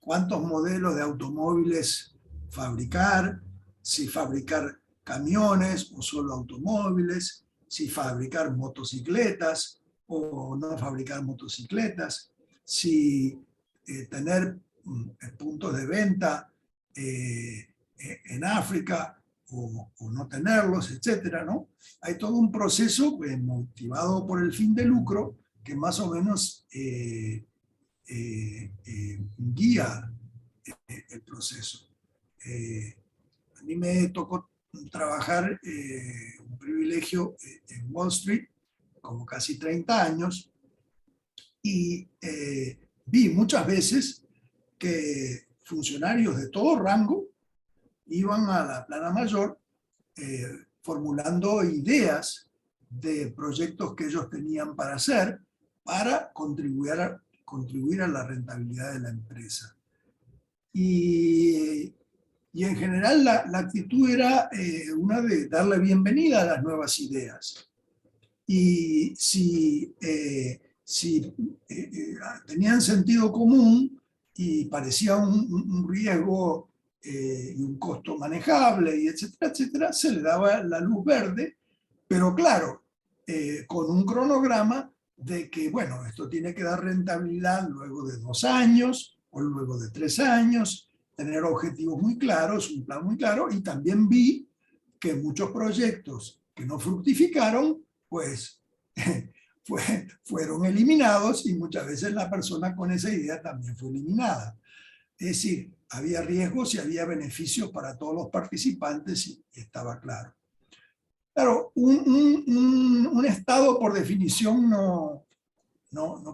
A: cuántos modelos de automóviles fabricar, si fabricar camiones o solo automóviles, si fabricar motocicletas o no fabricar motocicletas, si tener puntos de venta en África o no tenerlos, etcétera, ¿no? Hay todo un proceso motivado por el fin de lucro que más o menos guía el proceso. A mí me tocó trabajar un privilegio en Wall Street, como casi 30 años, y vi muchas veces que funcionarios de todo rango iban a la plana mayor formulando ideas de proyectos que ellos tenían para hacer para contribuir a la rentabilidad de la empresa. Y en general la actitud era una de darle bienvenida a las nuevas ideas. Y si tenían sentido común y parecía un riesgo y un costo manejable, y etcétera, etcétera, se le daba la luz verde, pero claro, con un cronograma de que, bueno, esto tiene que dar rentabilidad luego de 2 años o luego de 3 años, tener objetivos muy claros, un plan muy claro, y también vi que muchos proyectos que no fructificaron, pues fueron eliminados, y muchas veces la persona con esa idea también fue eliminada. Es decir, había riesgos y había beneficios para todos los participantes, y estaba claro. Claro, un Estado por definición no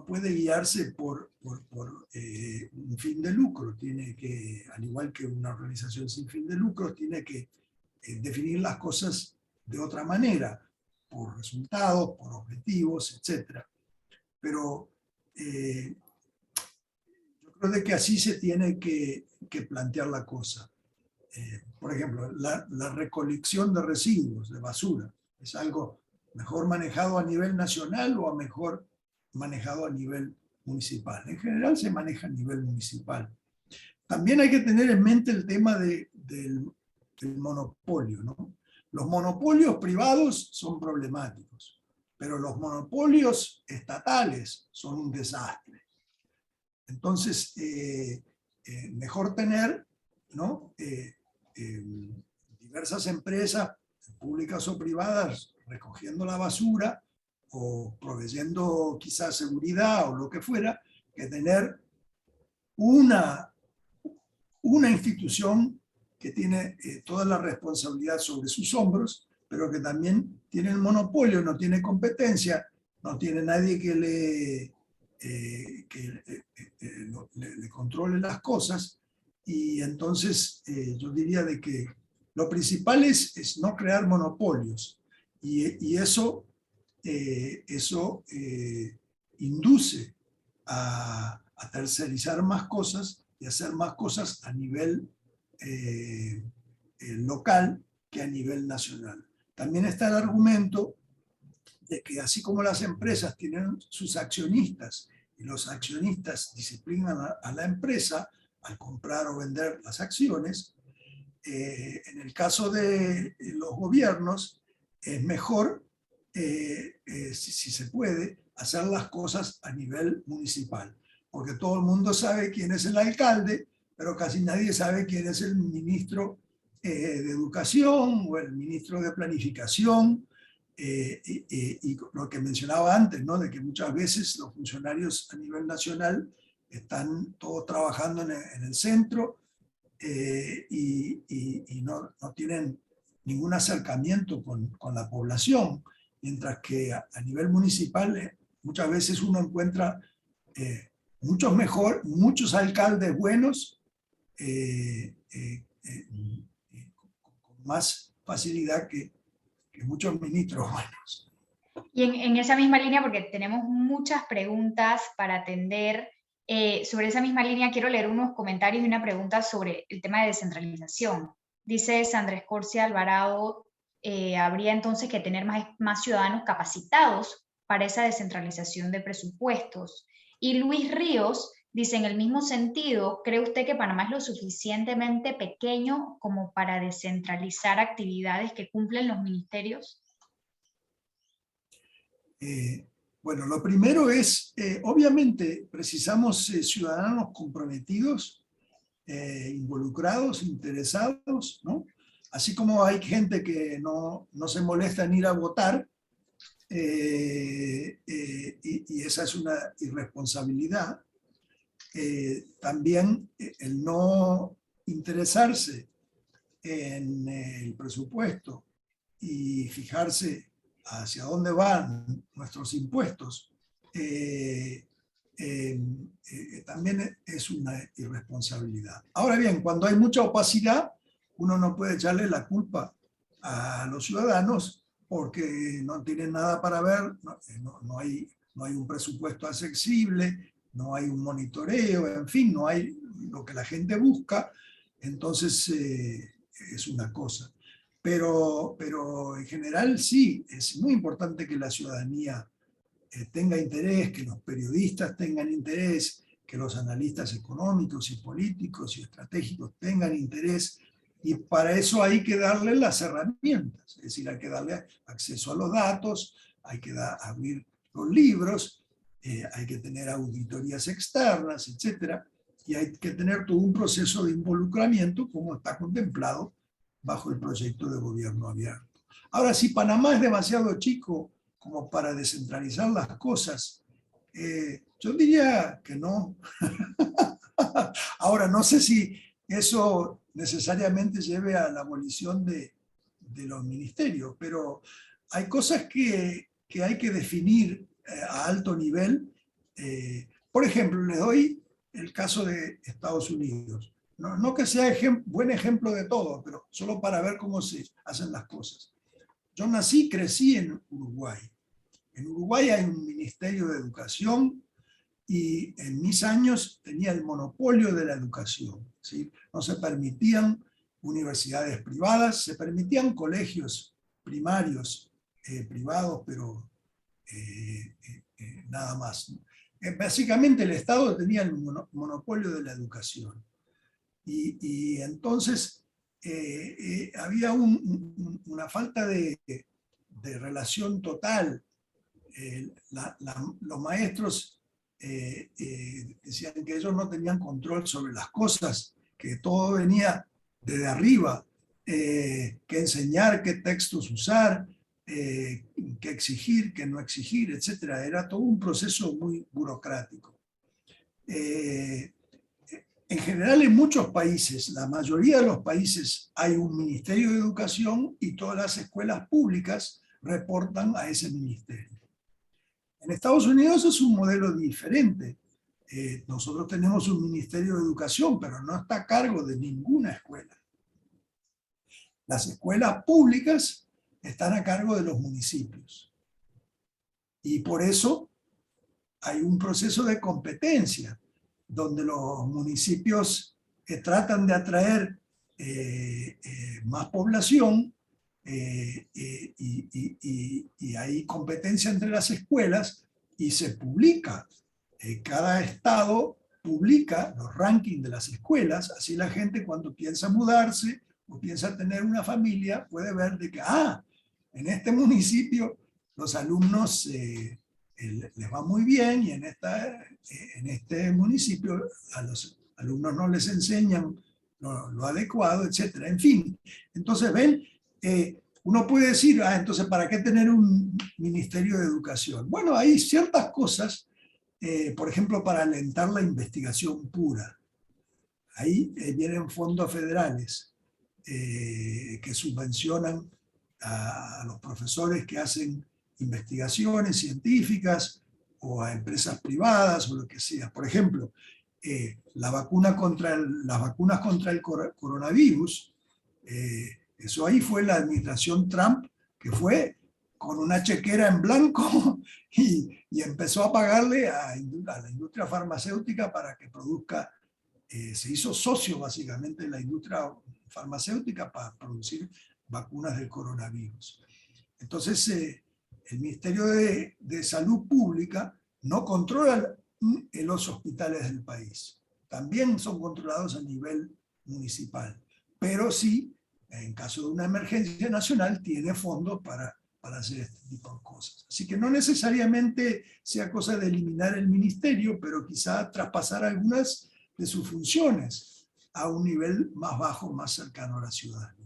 A: puede guiarse por un fin de lucro. Tiene que, al igual que una organización sin fin de lucro, tiene que definir las cosas de otra manera, por resultados, por objetivos, etc. Pero yo creo de que así se tiene que plantear la cosa. Por ejemplo, la recolección de residuos, de basura, es algo mejor manejado a nivel nacional o mejor manejado a nivel municipal. En general se maneja a nivel municipal. También hay que tener en mente el tema del monopolio, ¿no? Los monopolios privados son problemáticos, pero los monopolios estatales son un desastre. Entonces, mejor tener, ¿no? Diversas empresas, públicas o privadas, recogiendo la basura o proveyendo quizás seguridad o lo que fuera, que tener una institución que tiene toda la responsabilidad sobre sus hombros, pero que también tiene el monopolio, no tiene competencia, no tiene nadie que le controle las cosas. Y entonces yo diría de que lo principal es no crear monopolios, y eso induce a tercerizar más cosas y hacer más cosas a nivel local que a nivel nacional. También está el argumento de que así como las empresas tienen sus accionistas y los accionistas disciplinan a la empresa al comprar o vender las acciones, en el caso de los gobiernos es mejor, si se puede, hacer las cosas a nivel municipal, porque todo el mundo sabe quién es el alcalde, pero casi nadie sabe quién es el ministro de Educación o el ministro de Planificación, y lo que mencionaba antes, ¿no? De que muchas veces los funcionarios a nivel nacional están todos trabajando en el centro, y no tienen ningún acercamiento con la población, mientras que a nivel municipal muchas veces uno encuentra muchos alcaldes buenos, con más facilidad que muchos ministros buenos.
B: Y en esa misma línea, porque tenemos muchas preguntas para atender, sobre esa misma línea quiero leer unos comentarios y una pregunta sobre el tema de descentralización. Dice Sandra Escorcia Alvarado, habría entonces que tener más ciudadanos capacitados para esa descentralización de presupuestos. Y Luis Ríos dice, en el mismo sentido, ¿cree usted que Panamá es lo suficientemente pequeño como para descentralizar actividades que cumplen los ministerios?
A: Bueno, lo primero es, obviamente, precisamos ciudadanos comprometidos, involucrados, interesados, ¿no? Así como hay gente que no se molesta en ir a votar, y esa es una irresponsabilidad. También el no interesarse en el presupuesto y fijarse hacia dónde van nuestros impuestos, también es una irresponsabilidad. Ahora bien, cuando hay mucha opacidad, uno no puede echarle la culpa a los ciudadanos porque no tienen nada para ver, no hay un presupuesto accesible, no hay un monitoreo, en fin, no hay lo que la gente busca, entonces es una cosa. Pero en general sí, es muy importante que la ciudadanía tenga interés, que los periodistas tengan interés, que los analistas económicos y políticos y estratégicos tengan interés, y para eso hay que darle las herramientas, es decir, hay que darle acceso a los datos, hay que abrir los libros, hay que tener auditorías externas, etcétera, y hay que tener todo un proceso de involucramiento como está contemplado bajo el proyecto de gobierno abierto. Ahora, si Panamá es demasiado chico como para descentralizar las cosas, yo diría que no. Ahora, no sé si eso necesariamente lleve a la abolición de los ministerios, pero hay cosas que hay que definir a alto nivel. Por ejemplo, les doy el caso de Estados Unidos. No que sea buen ejemplo de todo, pero solo para ver cómo se hacen las cosas. Yo nací, crecí en Uruguay. En Uruguay hay un Ministerio de Educación y en mis años tenía el monopolio de la educación, ¿sí? No se permitían universidades privadas, se permitían colegios primarios privados, pero nada más. Básicamente el Estado tenía el monopolio de la educación. Y entonces había una falta de relación total. Los maestros decían que ellos no tenían control sobre las cosas, que todo venía desde arriba, que enseñar qué textos usar, qué exigir, qué no exigir, etc. Era todo un proceso muy burocrático. En general, en muchos países, la mayoría de los países, hay un Ministerio de Educación y todas las escuelas públicas reportan a ese ministerio. En Estados Unidos es un modelo diferente. Nosotros tenemos un Ministerio de Educación, pero no está a cargo de ninguna escuela. Las escuelas públicas están a cargo de los municipios. Y por eso hay un proceso de competencia, donde los municipios tratan de atraer más población y hay competencia entre las escuelas y se publica. Cada estado publica los rankings de las escuelas, así la gente cuando piensa mudarse o piensa tener una familia puede ver de que, en este municipio los alumnos les va muy bien y en este municipio a los alumnos no les enseñan lo adecuado, etc. En fin, entonces ven, uno puede decir, entonces ¿para qué tener un Ministerio de Educación? Bueno, hay ciertas cosas, por ejemplo, para alentar la investigación pura. Ahí vienen fondos federales que subvencionan a los profesores que hacen investigaciones científicas o a empresas privadas o lo que sea. Por ejemplo, las vacunas contra el coronavirus, eso ahí fue la administración Trump, que fue con una chequera en blanco y empezó a pagarle a la industria farmacéutica para que produzca, se hizo socio básicamente en la industria farmacéutica para producir vacunas del coronavirus. Entonces, el Ministerio de Salud Pública no controla los hospitales del país. También son controlados a nivel municipal. Pero sí, en caso de una emergencia nacional, tiene fondos para hacer este tipo de cosas. Así que no necesariamente sea cosa de eliminar el ministerio, pero quizá traspasar algunas de sus funciones a un nivel más bajo, más cercano a la ciudadanía.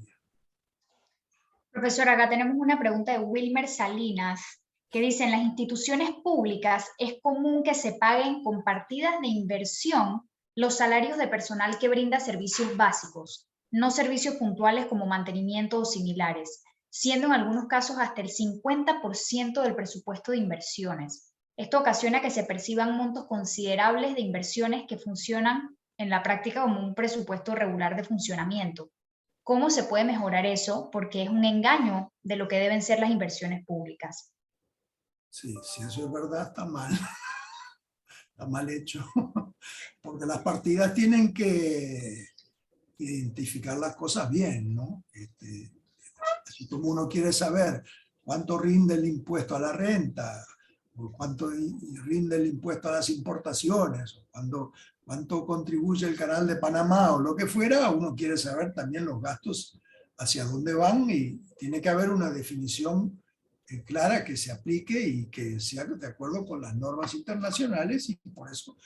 B: Profesor, acá tenemos una pregunta de Wilmer Salinas, que dice, en las instituciones públicas es común que se paguen con partidas de inversión los salarios de personal que brinda servicios básicos, no servicios puntuales como mantenimiento o similares, siendo en algunos casos hasta el 50% del presupuesto de inversiones. Esto ocasiona que se perciban montos considerables de inversiones que funcionan en la práctica como un presupuesto regular de funcionamiento. ¿Cómo se puede mejorar eso? Porque es un engaño de lo que deben ser las inversiones públicas.
A: Sí, si eso es verdad, está mal. Está mal hecho. Porque las partidas tienen que identificar las cosas bien, ¿no? Si como uno quiere saber cuánto rinde el impuesto a la renta, o cuánto rinde el impuesto a las importaciones, o cuánto contribuye el canal de Panamá, o lo que fuera, uno quiere saber también los gastos hacia dónde van, y tiene que haber una definición clara que se aplique y que sea de acuerdo con las normas internacionales, y por eso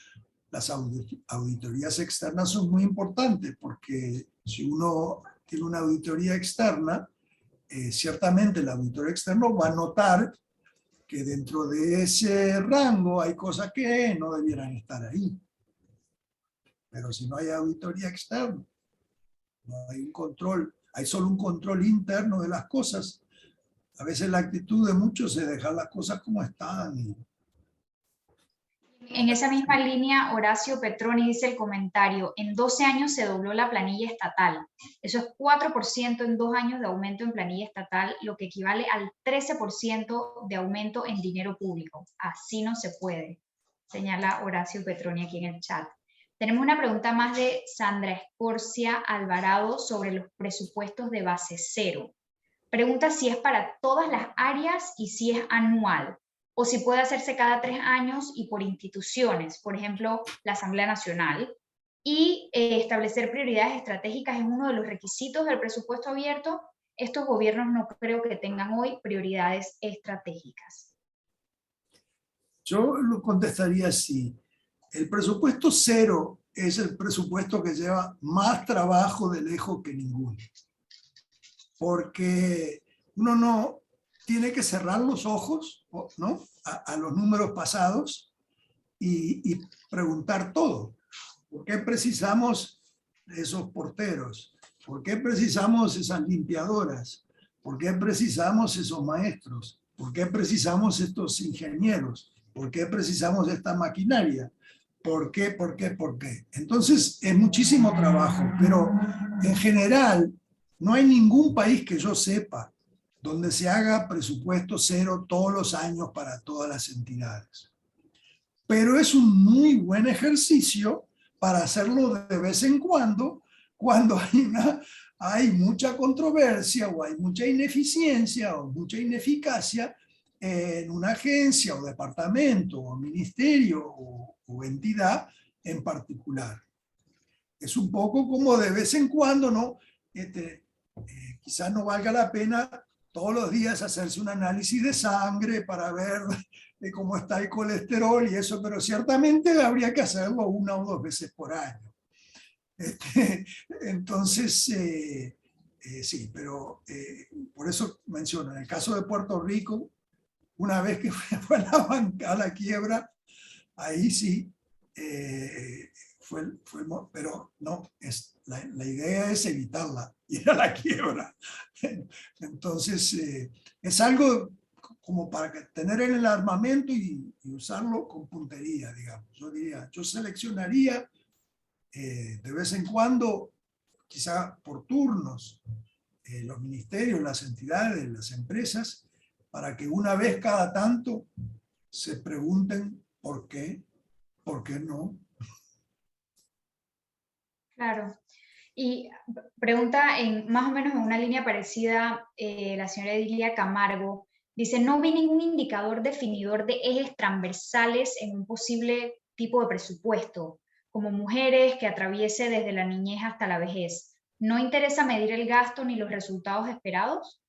A: las auditorías externas son muy importantes, porque si uno tiene una auditoría externa, ciertamente el auditor externo va a notar que dentro de ese rango hay cosas que no debieran estar ahí. Pero si no hay auditoría externa, no hay un control, hay solo un control interno de las cosas. A veces la actitud de muchos es dejar las cosas como están.
B: En esa misma línea, Horacio Petroni dice el comentario, en 12 años se dobló la planilla estatal. Eso es 4% en 2 años de aumento en planilla estatal, lo que equivale al 13% de aumento en dinero público. Así no se puede, señala Horacio Petroni aquí en el chat. Tenemos una pregunta más de Sandra Escorcia Alvarado sobre los presupuestos de base cero. Pregunta si es para todas las áreas y si es anual, o si puede hacerse cada 3 años y por instituciones, por ejemplo, la Asamblea Nacional, y establecer prioridades estratégicas es uno de los requisitos del presupuesto abierto. Estos gobiernos no creo que tengan hoy prioridades estratégicas.
A: Yo lo contestaría así. El presupuesto cero es el presupuesto que lleva más trabajo de lejos que ninguno. Porque uno no tiene que cerrar los ojos, ¿no?, a los números pasados y preguntar todo. ¿Por qué precisamos esos porteros? ¿Por qué precisamos esas limpiadoras? ¿Por qué precisamos esos maestros? ¿Por qué precisamos estos ingenieros? ¿Por qué precisamos esta maquinaria? ¿Por qué? ¿Por qué? ¿Por qué? Entonces es muchísimo trabajo, pero en general no hay ningún país que yo sepa donde se haga presupuesto cero todos los años para todas las entidades. Pero es un muy buen ejercicio para hacerlo de vez en cuando hay mucha controversia o hay mucha ineficiencia o mucha ineficacia en una agencia o departamento o ministerio o entidad en particular. Es un poco como de vez en cuando, ¿no? Quizás no valga la pena todos los días hacerse un análisis de sangre para ver de cómo está el colesterol y eso, pero ciertamente habría que hacerlo 1 o 2 veces por año. Entonces, sí, pero por eso menciono, en el caso de Puerto Rico, una vez que fue a la quiebra, ahí sí, pero no, la idea es evitarla, ir a la quiebra. Entonces, es algo como para tener en el armamento y usarlo con puntería, digamos. Yo seleccionaría de vez en cuando, quizá por turnos, los ministerios, las entidades, las empresas, para que una vez cada tanto se pregunten por qué no.
B: Claro. Y pregunta más o menos en una línea parecida, la señora Edilia Camargo, dice, no vi ningún indicador definidor de ejes transversales en un posible tipo de presupuesto, como mujeres que atraviese desde la niñez hasta la vejez. ¿No interesa medir el gasto ni los resultados esperados?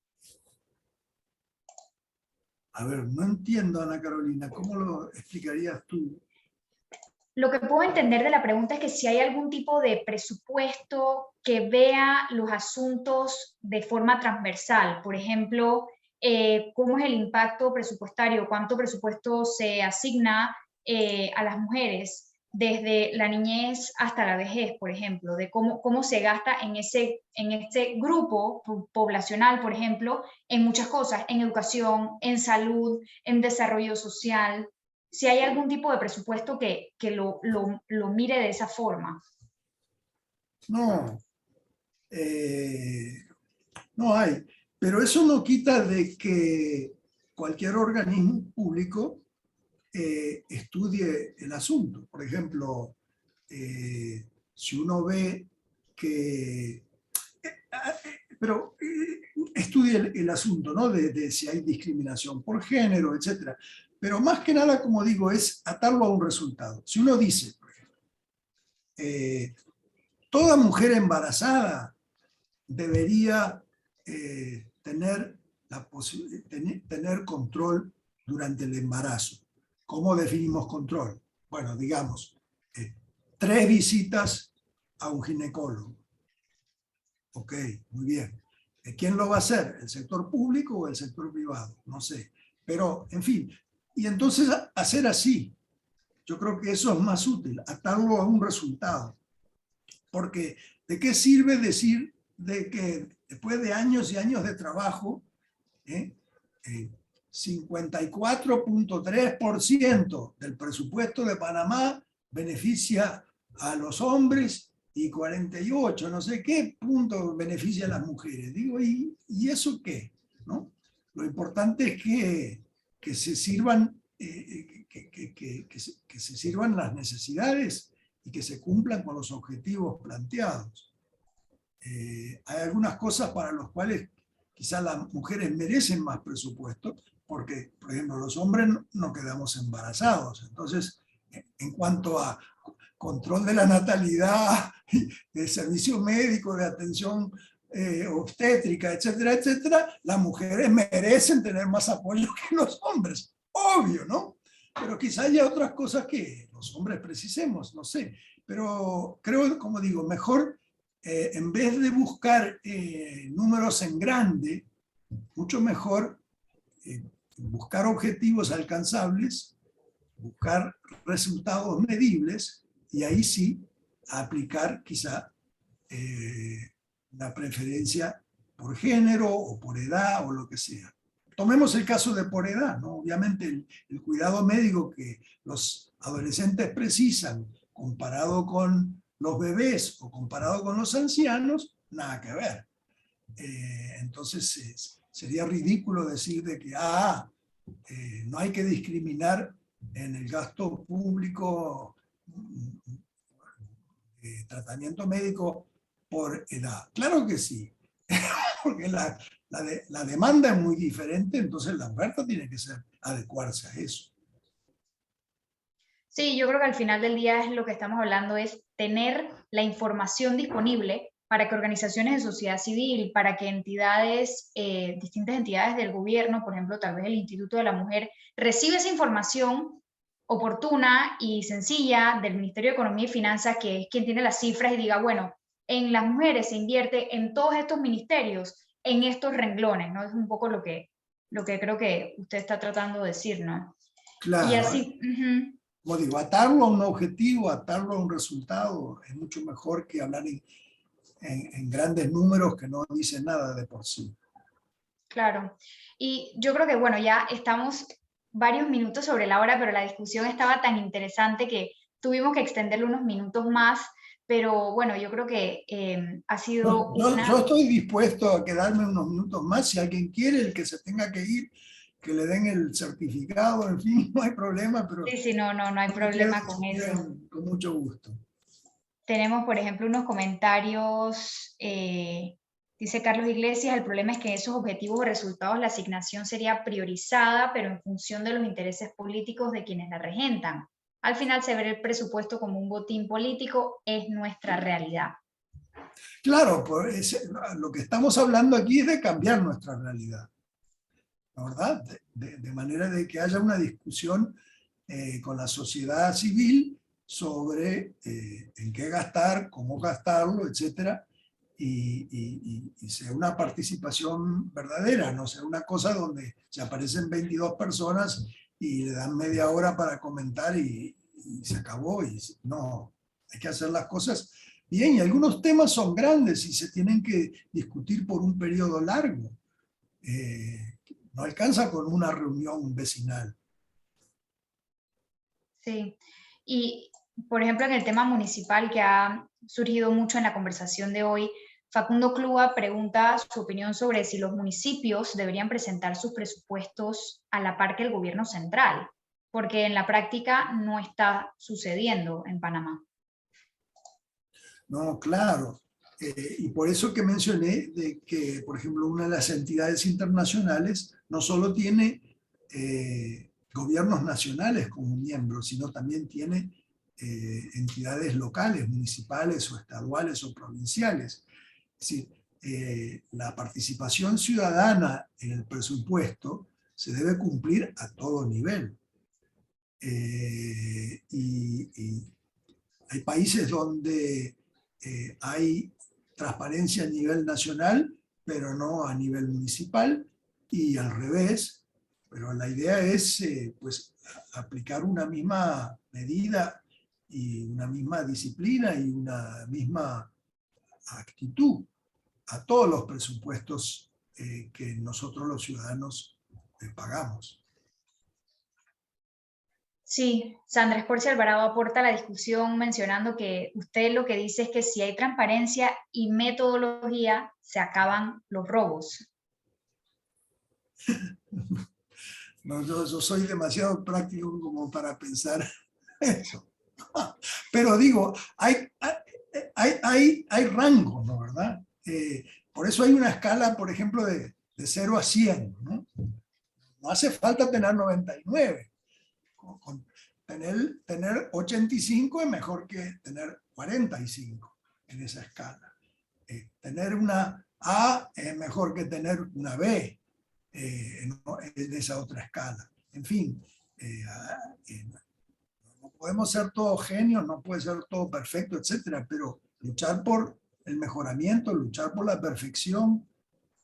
A: A ver, no entiendo, Ana Carolina, ¿cómo lo explicarías tú?
B: Lo que puedo entender de la pregunta es que si hay algún tipo de presupuesto que vea los asuntos de forma transversal, por ejemplo, cómo es el impacto presupuestario, cuánto presupuesto se asigna a las mujeres desde la niñez hasta la vejez, por ejemplo, de cómo se gasta en este grupo poblacional, por ejemplo, en muchas cosas, en educación, en salud, en desarrollo social. si hay algún tipo de presupuesto que lo mire de esa forma.
A: No, no hay. Pero eso no quita de que cualquier organismo público estudie el asunto. Por ejemplo, si uno ve que... pero estudie el asunto, ¿no? De si hay discriminación por género, etcétera. Pero más que nada, como digo, es atarlo a un resultado. Si uno dice, por ejemplo, toda mujer embarazada debería tener control durante el embarazo. ¿Cómo definimos control? Bueno, digamos, 3 visitas a un ginecólogo. Ok, muy bien. ¿Quién lo va a hacer? ¿El sector público o el sector privado? No sé. Pero, en fin, y entonces hacer así. Yo creo que eso es más útil, atarlo a un resultado. Porque, ¿de qué sirve decir de que después de años y años de trabajo, 54.3% del presupuesto de Panamá beneficia a los hombres y 48, no sé qué punto beneficia a las mujeres? Digo, ¿y eso qué? ¿No? Lo importante es que se sirvan, que se sirvan las necesidades y que se cumplan con los objetivos planteados. Hay algunas cosas para las cuales quizás las mujeres merecen más presupuesto, porque, por ejemplo, los hombres no quedamos embarazados. Entonces, en cuanto a control de la natalidad, de servicio médico, de atención obstétrica, etcétera, etcétera, las mujeres merecen tener más apoyo que los hombres. Obvio, ¿no? Pero quizá haya otras cosas que los hombres precisemos, no sé. Pero creo, como digo, mejor, en vez de buscar números en grande, mucho mejor buscar objetivos alcanzables, buscar resultados medibles y ahí sí aplicar quizá la preferencia por género o por edad o lo que sea. Tomemos el caso de por edad, ¿no? Obviamente el cuidado médico que los adolescentes precisan comparado con los bebés o comparado con los ancianos, nada que ver. Entonces sería ridículo decir de que no hay que discriminar en el gasto público tratamiento médico por edad. Claro que sí, porque la demanda es muy diferente, entonces la oferta tiene que adecuarse a eso.
B: Sí, yo creo que al final del día es lo que estamos hablando, es tener la información disponible para que organizaciones de sociedad civil, para que entidades, distintas entidades del gobierno, por ejemplo, tal vez el Instituto de la Mujer, reciba esa información oportuna y sencilla del Ministerio de Economía y Finanzas, que es quien tiene las cifras, y diga, bueno, en las mujeres se invierte en todos estos ministerios, en estos renglones, ¿no? Es un poco lo que creo que usted está tratando de decir, ¿no? Y
A: Claro,
B: así,
A: como digo, atarlo a un objetivo, atarlo a un resultado, es mucho mejor que hablar en grandes números que no dicen nada de por sí.
B: claro. Y yo creo que, bueno, ya estamos varios minutos sobre la hora, pero la discusión estaba tan interesante que tuvimos que extenderlo unos minutos más, pero bueno, yo creo que ha sido
A: Yo
B: una...
A: estoy dispuesto a quedarme unos minutos más. Si alguien quiere, el que se tenga que ir, que le den el certificado, en fin, no hay problema, pero
B: Sí, sí, no, no hay
A: no me quedo
B: problema con
A: si
B: eso.
A: quieren, con mucho gusto.
B: Tenemos, por ejemplo, unos comentarios, dice Carlos Iglesias, el problema es que esos objetivos o resultados la asignación sería priorizada, pero en función de los intereses políticos de quienes la regentan. Al final se ve el presupuesto como un botín político, es nuestra realidad.
A: Claro, pues, lo que estamos hablando aquí es de cambiar nuestra realidad, ¿verdad? De manera de que haya una discusión con la sociedad civil sobre en qué gastar, cómo gastarlo, etcétera, y sea una participación verdadera, no sea una cosa donde se aparecen 22 personas y le dan media hora para comentar y se acabó. No, hay que hacer las cosas bien, y algunos temas son grandes y se tienen que discutir por un periodo largo. No alcanza con una reunión vecinal.
B: Sí. Y, por ejemplo, en el tema municipal que ha surgido mucho en la conversación de hoy, Facundo Clua pregunta su opinión sobre si los municipios deberían presentar sus presupuestos a la par que el gobierno central, porque en la práctica no está sucediendo en Panamá.
A: No, claro. Y por eso que mencioné de que, por ejemplo, una de las entidades internacionales no solo tiene gobiernos nacionales como miembros, sino también tiene entidades locales, municipales o estaduales o provinciales. Es decir, la participación ciudadana en el presupuesto se debe cumplir a todo nivel. Y hay países donde hay transparencia a nivel nacional, pero no a nivel municipal, y al revés. Pero la idea es pues, aplicar una misma medida y una misma disciplina y una misma actitud a todos los presupuestos que nosotros los ciudadanos pagamos.
B: Sí, Sandra Escorcia Alvarado aporta a la discusión mencionando que usted lo que dice es que si hay transparencia y metodología, se acaban los robos.
A: No, yo soy demasiado práctico como para pensar eso. Pero digo, hay rangos, ¿no? ¿Verdad? Por eso hay una escala, por ejemplo, de 0 a 100, ¿no? No hace falta tener 99. Tener 85 es mejor que tener 45 en esa escala. Tener una A es mejor que tener una B en esa otra escala. En fin, no podemos ser todos genios, no puede ser todo perfecto, etcétera, pero luchar por el mejoramiento, luchar por la perfección,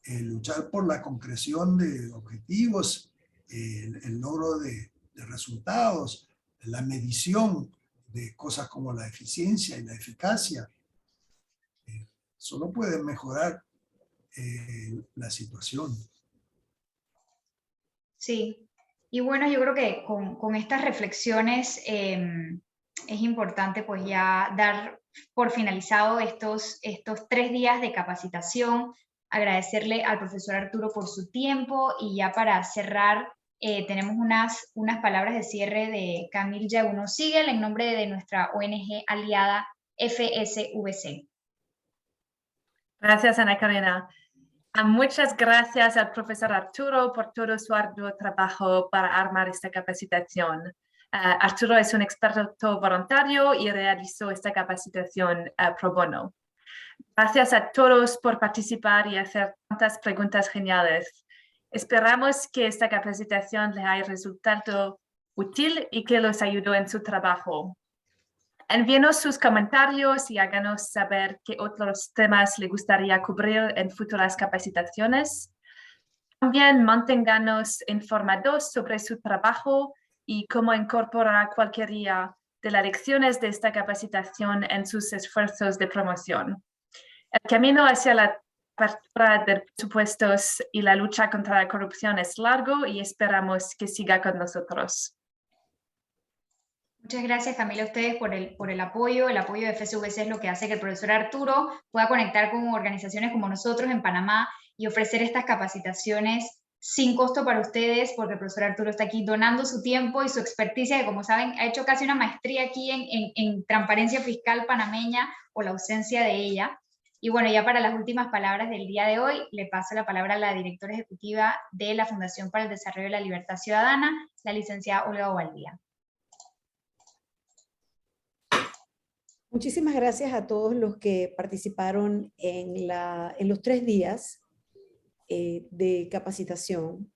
A: luchar por la concreción de objetivos, el logro de resultados, la medición de cosas como la eficiencia y la eficacia, solo puede mejorar la situación.
B: Sí, y bueno, yo creo que con estas reflexiones es importante pues ya dar por finalizado estos 3 días de capacitación, agradecerle al profesor Arturo por su tiempo y ya para cerrar tenemos unas palabras de cierre de Camille Yaguno Sigel en nombre de nuestra ONG aliada FSVC.
C: Gracias, Ana Karina. Muchas gracias al profesor Arturo por todo su arduo trabajo para armar esta capacitación. Arturo es un experto voluntario y realizó esta capacitación pro bono. Gracias a todos por participar y hacer tantas preguntas geniales. Esperamos que esta capacitación les haya resultado útil y que los ayudó en su trabajo. Envíenos sus comentarios y háganos saber qué otros temas le gustaría cubrir en futuras capacitaciones. También manténganos informados sobre su trabajo y cómo incorporar cualquier día de las lecciones de esta capacitación en sus esfuerzos de promoción. El camino hacia la apertura de presupuestos y la lucha contra la corrupción es largo y esperamos que siga con nosotros.
B: Muchas gracias, Camila, a ustedes por el apoyo. El apoyo de FSVC es lo que hace que el profesor Arturo pueda conectar con organizaciones como nosotros en Panamá y ofrecer estas capacitaciones sin costo para ustedes, porque el profesor Arturo está aquí donando su tiempo y su experticia, que como saben, ha hecho casi una maestría aquí en transparencia fiscal panameña o la ausencia de ella. Y bueno, ya para las últimas palabras del día de hoy, le paso la palabra a la directora ejecutiva de la Fundación para el Desarrollo de la Libertad Ciudadana, la licenciada Olga Bobaldía.
D: Muchísimas gracias a todos los que participaron en los 3 días de capacitación.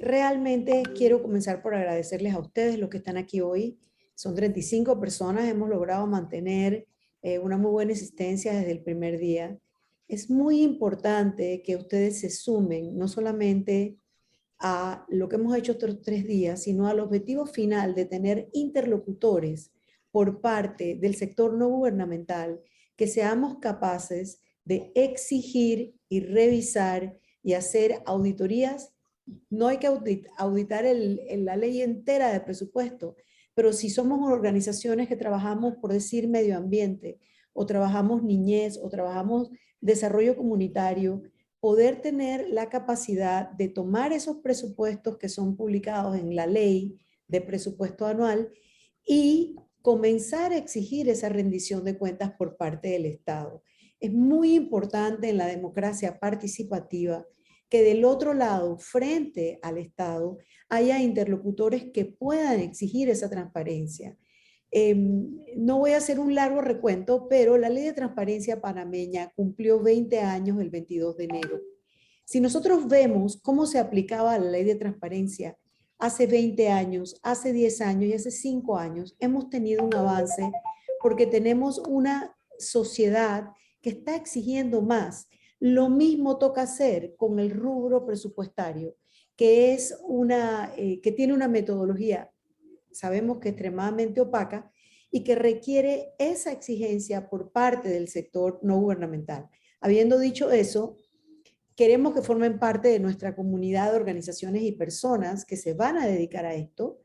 D: Realmente quiero comenzar por agradecerles a ustedes, los que están aquí hoy. Son 35 personas, hemos logrado mantener una muy buena existencia desde el primer día. Es muy importante que ustedes se sumen, no solamente a lo que hemos hecho estos 3 días, sino al objetivo final de tener interlocutores por parte del sector no gubernamental, que seamos capaces de exigir y revisar y hacer auditorías. No hay que auditar la ley entera de presupuesto, pero si somos organizaciones que trabajamos, por decir, medio ambiente, o trabajamos niñez, o trabajamos desarrollo comunitario, poder tener la capacidad de tomar esos presupuestos que son publicados en la ley de presupuesto anual y comenzar a exigir esa rendición de cuentas por parte del Estado. Es muy importante en la democracia participativa que del otro lado, frente al Estado, haya interlocutores que puedan exigir esa transparencia. No voy a hacer un largo recuento, pero la Ley de Transparencia panameña cumplió 20 años el 22 de enero. Si nosotros vemos cómo se aplicaba la Ley de Transparencia hace 20 años, hace 10 años y hace 5 años, hemos tenido un avance porque tenemos una sociedad que está exigiendo más. Lo mismo toca hacer con el rubro presupuestario, que que tiene una metodología, sabemos que extremadamente opaca, y que requiere esa exigencia por parte del sector no gubernamental. Habiendo dicho eso, queremos que formen parte de nuestra comunidad de organizaciones y personas que se van a dedicar a esto,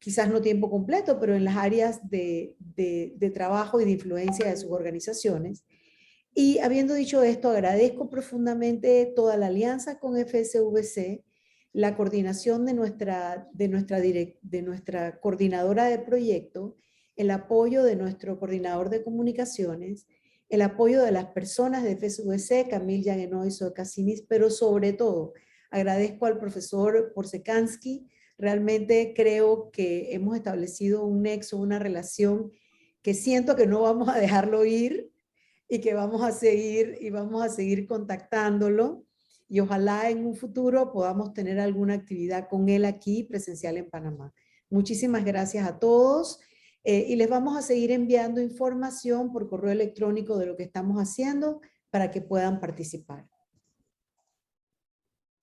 D: quizás no tiempo completo, pero en las áreas de trabajo y de influencia de sus organizaciones. Y habiendo dicho esto, agradezco profundamente toda la alianza con FSVC, la coordinación de nuestra coordinadora de proyecto, el apoyo de nuestro coordinador de comunicaciones, el apoyo de las personas de FSVC, Camille Yagenoy y Zoe Casimis, pero sobre todo agradezco al profesor Porsekansky. Realmente creo que hemos establecido un nexo, una relación que siento que no vamos a dejarlo ir y que vamos a seguir contactándolo. Y ojalá en un futuro podamos tener alguna actividad con él aquí presencial en Panamá. Muchísimas gracias a todos y les vamos a seguir enviando información por correo electrónico de lo que estamos haciendo para que puedan participar.